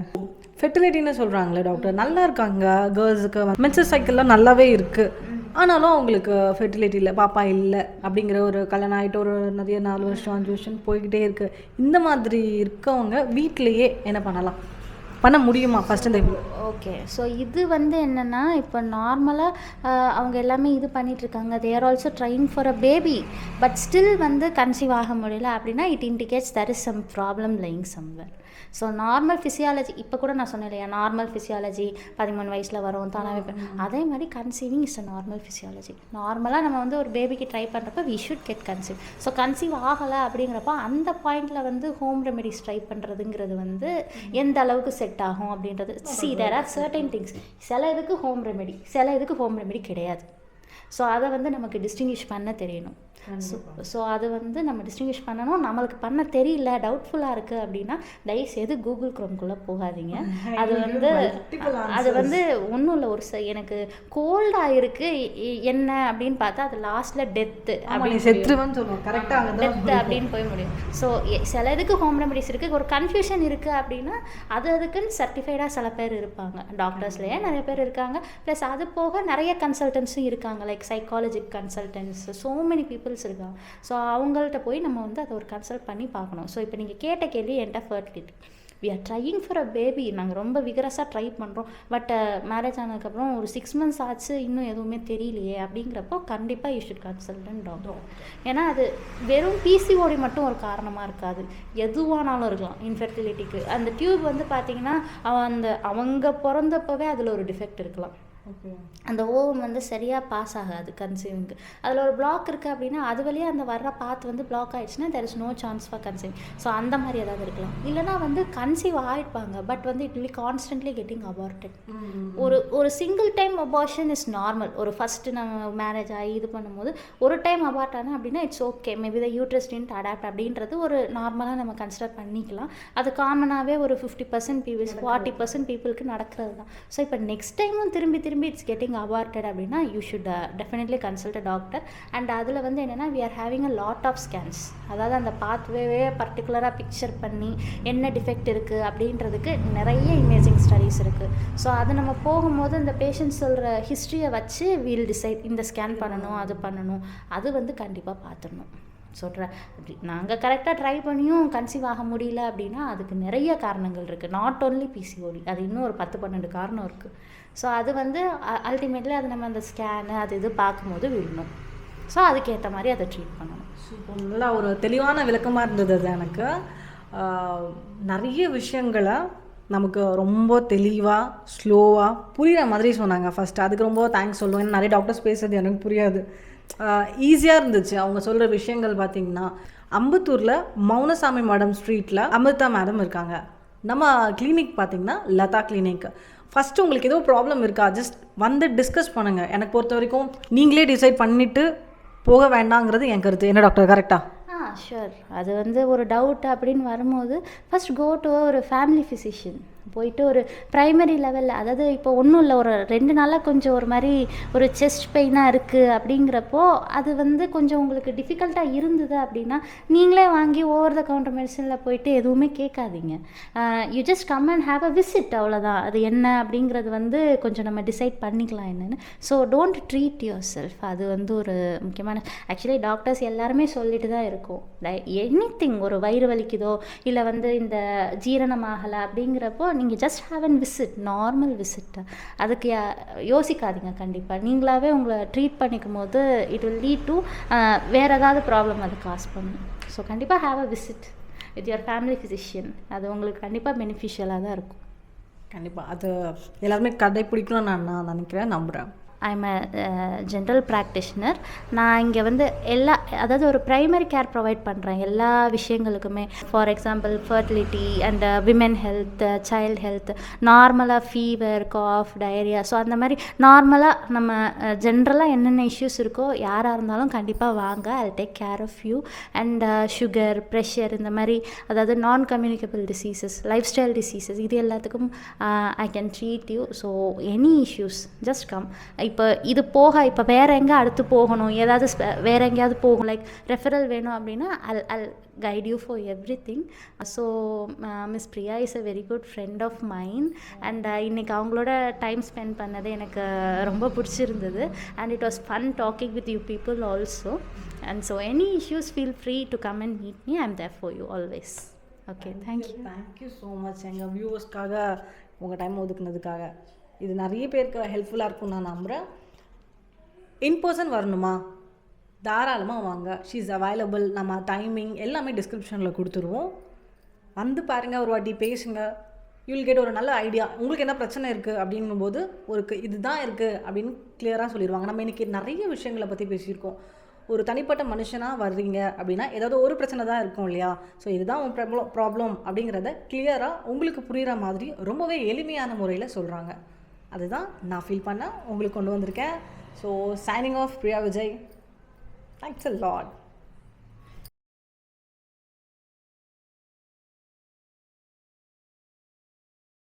ஃபெர்டிலிட்டின்னு சொல்கிறாங்களே டாக்டர், நல்லா இருக்காங்க கேர்ள்ஸுக்கு, மென்சஸ் சைக்கிள்லாம் நல்லாவே இருக்குது. ஆனாலும் அவங்களுக்கு ஃபெர்டிலிட்டி இல்லை, பாப்பா இல்லை அப்படிங்கிற ஒரு கல்யாணம் ஆகிட்டு ஒரு நிறைய 4 வருஷம் 5 வருஷம் போய்கிட்டே இருக்குது. இந்த மாதிரி இருக்கவங்க வீட்டிலையே என்ன பண்ணலாம், பண்ண முடியுமா ஃபஸ்ட் இந்த? ஓகே, ஸோ இது வந்து என்னென்னா இப்போ நார்மலாக அவங்க எல்லாமே இது பண்ணிகிட்ருக்காங்க. They are also trying for a baby, but still வந்து கன்சீவ் ஆக முடியல அப்படின்னா it indicates there is some problem lying somewhere. So normal physiology, இப்போ கூட நான் சொன்னேன் இல்லையா, நார்மல் ஃபிசியாலஜி 13 வயசில் வரும் தானாகவே. அதே மாதிரி conceiving is a normal physiology. நார்மலாக நம்ம வந்து ஒரு பேபிக்கு ட்ரை பண்ணுறப்ப we should get conceive. So conceive ஆகலை அப்படிங்கிறப்ப அந்த பாயிண்டில் வந்து ஹோம் ரெமெடிஸ் ட்ரை பண்ணுறதுங்கிறது வந்து எந்த அளவுக்கு செட் ஆகும் அப்படின்றது. See there are certain things. சில இதுக்கு ஹோம் ரெமெடி, சில இதுக்கு ஹோம் ரெமெடி கிடையாது. ஸோ அதை வந்து நமக்கு டிஸ்டிங்கிஷ் பண்ண தெரியணும். ஸோ அது வந்து நம்ம டிஸ்டிங்கிஷ் பண்ணணும். நம்மளுக்கு பண்ண தெரியல, டவுட்ஃபுல்லாக இருக்குது அப்படின்னா தயவுசெய்து கூகுள் குரோம்குள்ளே போகாதீங்க. அது வந்து ஒன்றும் இல்லை, ஒரு எனக்கு கோல்டாக இருக்குது என்ன அப்படின்னு பார்த்தா அது லாஸ்ட்டில் டெத்து அப்படின்னு போய் முடியும். ஸோ சில இதுக்கு ஹோம் ரெமடிஸ் இருக்குது. ஒரு கன்ஃபியூஷன் இருக்குது அப்படின்னா அதுக்குன்னு சர்டிஃபைடாக சில பேர் இருப்பாங்க, டாக்டர்ஸ்லேயே நிறைய பேர் இருக்காங்க. ப்ளஸ் அது போக நிறைய கன்சல்டன்ஸும் இருக்காங்க, like psychologic consultants, so many peoples இருக்காங்க. ஸோ அவங்கள்ட்ட போய் நம்ம வந்து அதை ஒரு கன்சல்ட் பண்ணி பார்க்கணும். ஸோ இப்போ நீங்கள் கேட்ட கேள்வி என்கிட்ட fertility, we are trying for a baby. நாங்கள் ரொம்ப விகரஸாக ட்ரை பண்ணுறோம். பட் மேரேஜ் ஆனதுக்கப்புறம் ஒரு 6 months ஆச்சு, இன்னும் எதுவுமே தெரியலையே அப்படிங்கிறப்போ கண்டிப்பாக யூ ஷுட் கன்சல்ட் டாக்டர். ஏன்னா அது வெறும் பிசிஓடி மட்டும் ஒரு காரணமாக இருக்காது, எதுவானாலும் இருக்கலாம் இன்ஃபெர்டிலிட்டிக்கு. அந்த டியூப் வந்து பார்த்தீங்கன்னா அவங்க பிறந்தப்பவே அதில் ஒரு டிஃபெக்ட் இருக்கலாம். அந்த ஓவம் வந்து சரியாக பாஸ் ஆகாது கன்சீவிங்க்கு. அதில் ஒரு பிளாக் இருக்குது அப்படின்னா அது வழியாக அந்த வர்ற பாத் வந்து பிளாக் ஆகிடுச்சுன்னா there is no chance for conceiving. So அந்த மாதிரி ஏதாவது இருக்கலாம். இல்லைனா வந்து கன்சீவ் ஆகிடுப்பாங்க, பட் வந்து it will constantly getting aborted. ஒரு single time abortion is normal. ஒரு ஃபஸ்ட்டு நம்ம மேரேஜ் ஆகி இது பண்ணும்போது ஒரு டைம் அபார்ட் ஆனால் அப்படின்னா it's okay, maybe the uterus didn't adapt அப்படின்றது ஒரு நார்மலாக நம்ம கன்சிடர் பண்ணிக்கலாம். அது காமனாகவே ஒரு 50% பீப்புள்ஸ் 40% பீப்புளுக்கு நடக்கிறது தான். ஸோ இப்போ நெக்ஸ்ட் டைமும் திரும்பி it's getting aborted அப்படின்னா you should definitely consult a doctor. And அதில் வந்து என்னென்னா we are having a lot of scans. அதாவது அந்த பாத்வேவே பர்டிகுலராக பிக்சர் பண்ணி என்ன டிஃபெக்ட் இருக்குது அப்படின்றதுக்கு நிறைய இமேஜிங் ஸ்டடீஸ் இருக்குது. ஸோ அது நம்ம போகும்போது இந்த பேஷண்ட் சொல்கிற ஹிஸ்ட்ரியை வச்சு வீல் டிசைட் இந்த ஸ்கேன் பண்ணணும் அது பண்ணணும், அது வந்து கண்டிப்பாக பார்த்துடணும். சொல்கிறேன் அப்படி நாங்கள் கரெக்டாக ட்ரை பண்ணியும் கன்சீவ் ஆக முடியல அப்படின்னா அதுக்கு நிறைய காரணங்கள் இருக்குது. நாட் ஓன்லி பிசிஓடி, அது இன்னும் ஒரு 10-12 காரணம் இருக்குது. ஸோ அது வந்து அல்டிமேட்லி அது நம்ம அந்த ஸ்கேனு அது இது பார்க்கும்போது விடணும். ஸோ அதுக்கேற்ற மாதிரி அதை ட்ரீட் பண்ணணும். நல்லா ஒரு தெளிவான விளக்கமாக இருந்தது அது எனக்கு. நிறைய விஷயங்களை நமக்கு ரொம்ப தெளிவாக ஸ்லோவாக புரிகிற மாதிரி சொன்னாங்க ஃபஸ்ட்டு. அதுக்கு ரொம்ப தேங்க்ஸ் சொல்லுவேன். ஏன்னா நிறைய டாக்டர்ஸ் பேசுறது எனக்கு புரியாது, ஈஸியாக இருந்துச்சு அவங்க சொல்கிற விஷயங்கள். பார்த்திங்கன்னா அம்பத்தூரில் மௌனசாமி மேடம் ஸ்ட்ரீட்டில் அமிர்தா மேடம் இருக்காங்க. நம்ம கிளினிக் பார்த்திங்கன்னா லதா கிளினிக். ஃபஸ்ட்டு உங்களுக்கு ஏதோ ப்ராப்ளம் இருக்கா, ஜஸ்ட் வந்து டிஸ்கஸ் பண்ணுங்கள். எனக்கு பொறுத்த வரைக்கும் நீங்களே டிசைட் பண்ணிவிட்டு போக வேண்டாங்கிறது என் கருத்து. என்ன டாக்டர் கரெக்டாக? ஷுர். அது வந்து ஒரு டவுட் அப்படின்னு வரும்போது ஃபஸ்ட் கோ டு ஒரு ஃபேமிலி ஃபிசிஷியன். போயிட்டு ஒரு ப்ரைமரி லெவலில், அதாவது இப்போ ஒன்றும் இல்லை, ஒரு 2 நாளாக கொஞ்சம் ஒரு மாதிரி ஒரு செஸ்ட் பெயினாக இருக்குது அப்படிங்கிறப்போ அது வந்து கொஞ்சம் உங்களுக்கு டிஃபிகல்ட்டாக இருந்தது அப்படின்னா நீங்களே வாங்கி ஓவர் த கவுண்டர் மெடிசனில் போயிட்டு எதுவுமே கேட்காதீங்க. You just come and have a visit, அவ்வளோதான். அது என்ன அப்படிங்கிறது வந்து கொஞ்சம் நம்ம டிசைட் பண்ணிக்கலாம் என்னென்னு. So don't treat your self. அது வந்து ஒரு முக்கியமான, ஆக்சுவலி டாக்டர்ஸ் எல்லாருமே சொல்லிட்டு தான் இருக்கும், எனிதிங் ஒரு வயிறு வலிக்குதோ இல்லை வந்து இந்த ஜீரணமாகலை அப்படிங்கிறப்போ நீங்கள் just have and visit, normal visit. அதுக்கு யோசிக்காதீங்க. கண்டிப்பாக நீங்களாகவே உங்களை ட்ரீட் பண்ணிக்கும் போது இட் வில் லீட் டு வேறு ஏதாவது ப்ராப்ளம் அது காஸ் பண்ணும். ஸோ கண்டிப்பாக have a visit with your family physician. அது உங்களுக்கு கண்டிப்பாக பெனிஃபிஷியலாக தான் இருக்கும். கண்டிப்பாக அது எல்லாருமே கடைப்பிடிக்கணும்னு நான் நினைக்கிறேன், நம்புகிறேன். I'm a general practitioner. நான் இங்கே வந்து அதாவது ஒரு ப்ரைமரி கேர் ப்ரொவைட் பண்ணுறேன் எல்லா விஷயங்களுக்குமே. For example fertility and women health, child health, நார்மலாக ஃபீவர், காஃப், டயரியா. ஸோ அந்த மாதிரி நார்மலாக நம்ம ஜென்ரலாக என்னென்ன இஷ்யூஸ் இருக்கோ யாராக இருந்தாலும் கண்டிப்பாக வாங்க, I take care of you. And sugar, pressure, இந்த மாதிரி அதாவது non communicable diseases, lifestyle diseases, இது எல்லாத்துக்கும் I can treat you. So any issues just come. இப்போ இது போக இப்போ வேறு எங்கே அடுத்து போகணும், ஏதாவது வேறு எங்கேயாவது போகும், லைக் ரெஃபரல் வேணும் அப்படின்னா I'll guide you for everything. So Miss Priya is a very good friend of mine and இன்னைக்கு அவங்களோட டைம் ஸ்பெண்ட் பண்ணது எனக்கு ரொம்ப பிடிச்சிருந்தது. And it was fun talking with you people also. And so any issues, feel free to come and meet me. I'm there for you always. Okay, thank you. Thank you so much எங்கள் வியூவர்ஸ்க்காக உங்கள் time ஒதுக்குனதுக்காக. இது நிறைய பேருக்கு ஹெல்ப்ஃபுல்லாக இருக்கும்னு நான் நம்புகிறேன். In person வரணுமா, தாராளமாக வாங்க. She is available. நம்ம டைமிங் எல்லாமே டிஸ்கிரிப்ஷனில் கொடுத்துருவோம். வந்து பாருங்கள், ஒரு வாட்டி பேசுங்க. யூ வில் கெட் ஒரு நல்ல ஐடியா. உங்களுக்கு என்ன பிரச்சனை இருக்குது அப்படிங்கும்போது இதுதான் இருக்குது அப்படின்னு கிளியராக சொல்லிடுவாங்க. நம்ம இன்றைக்கி நிறைய விஷயங்களை பற்றி பேசியிருக்கோம். ஒரு தனிப்பட்ட மனுஷனாக வர்றீங்க அப்படின்னா ஏதாவது ஒரு பிரச்சனை தான் இருக்கும் இல்லையா? ஸோ இதுதான் உன் ப்ராப்ளம் அப்படிங்கிறத கிளியராக உங்களுக்கு புரிகிற மாதிரி ரொம்பவே எளிமையான முறையில் சொல்கிறாங்க. அதுதான் நான் ஃபீல் பண்ண உங்களுக்கு கொண்டு வந்திருக்கேன். So signing off, Priya Vijay. Thanks a lot.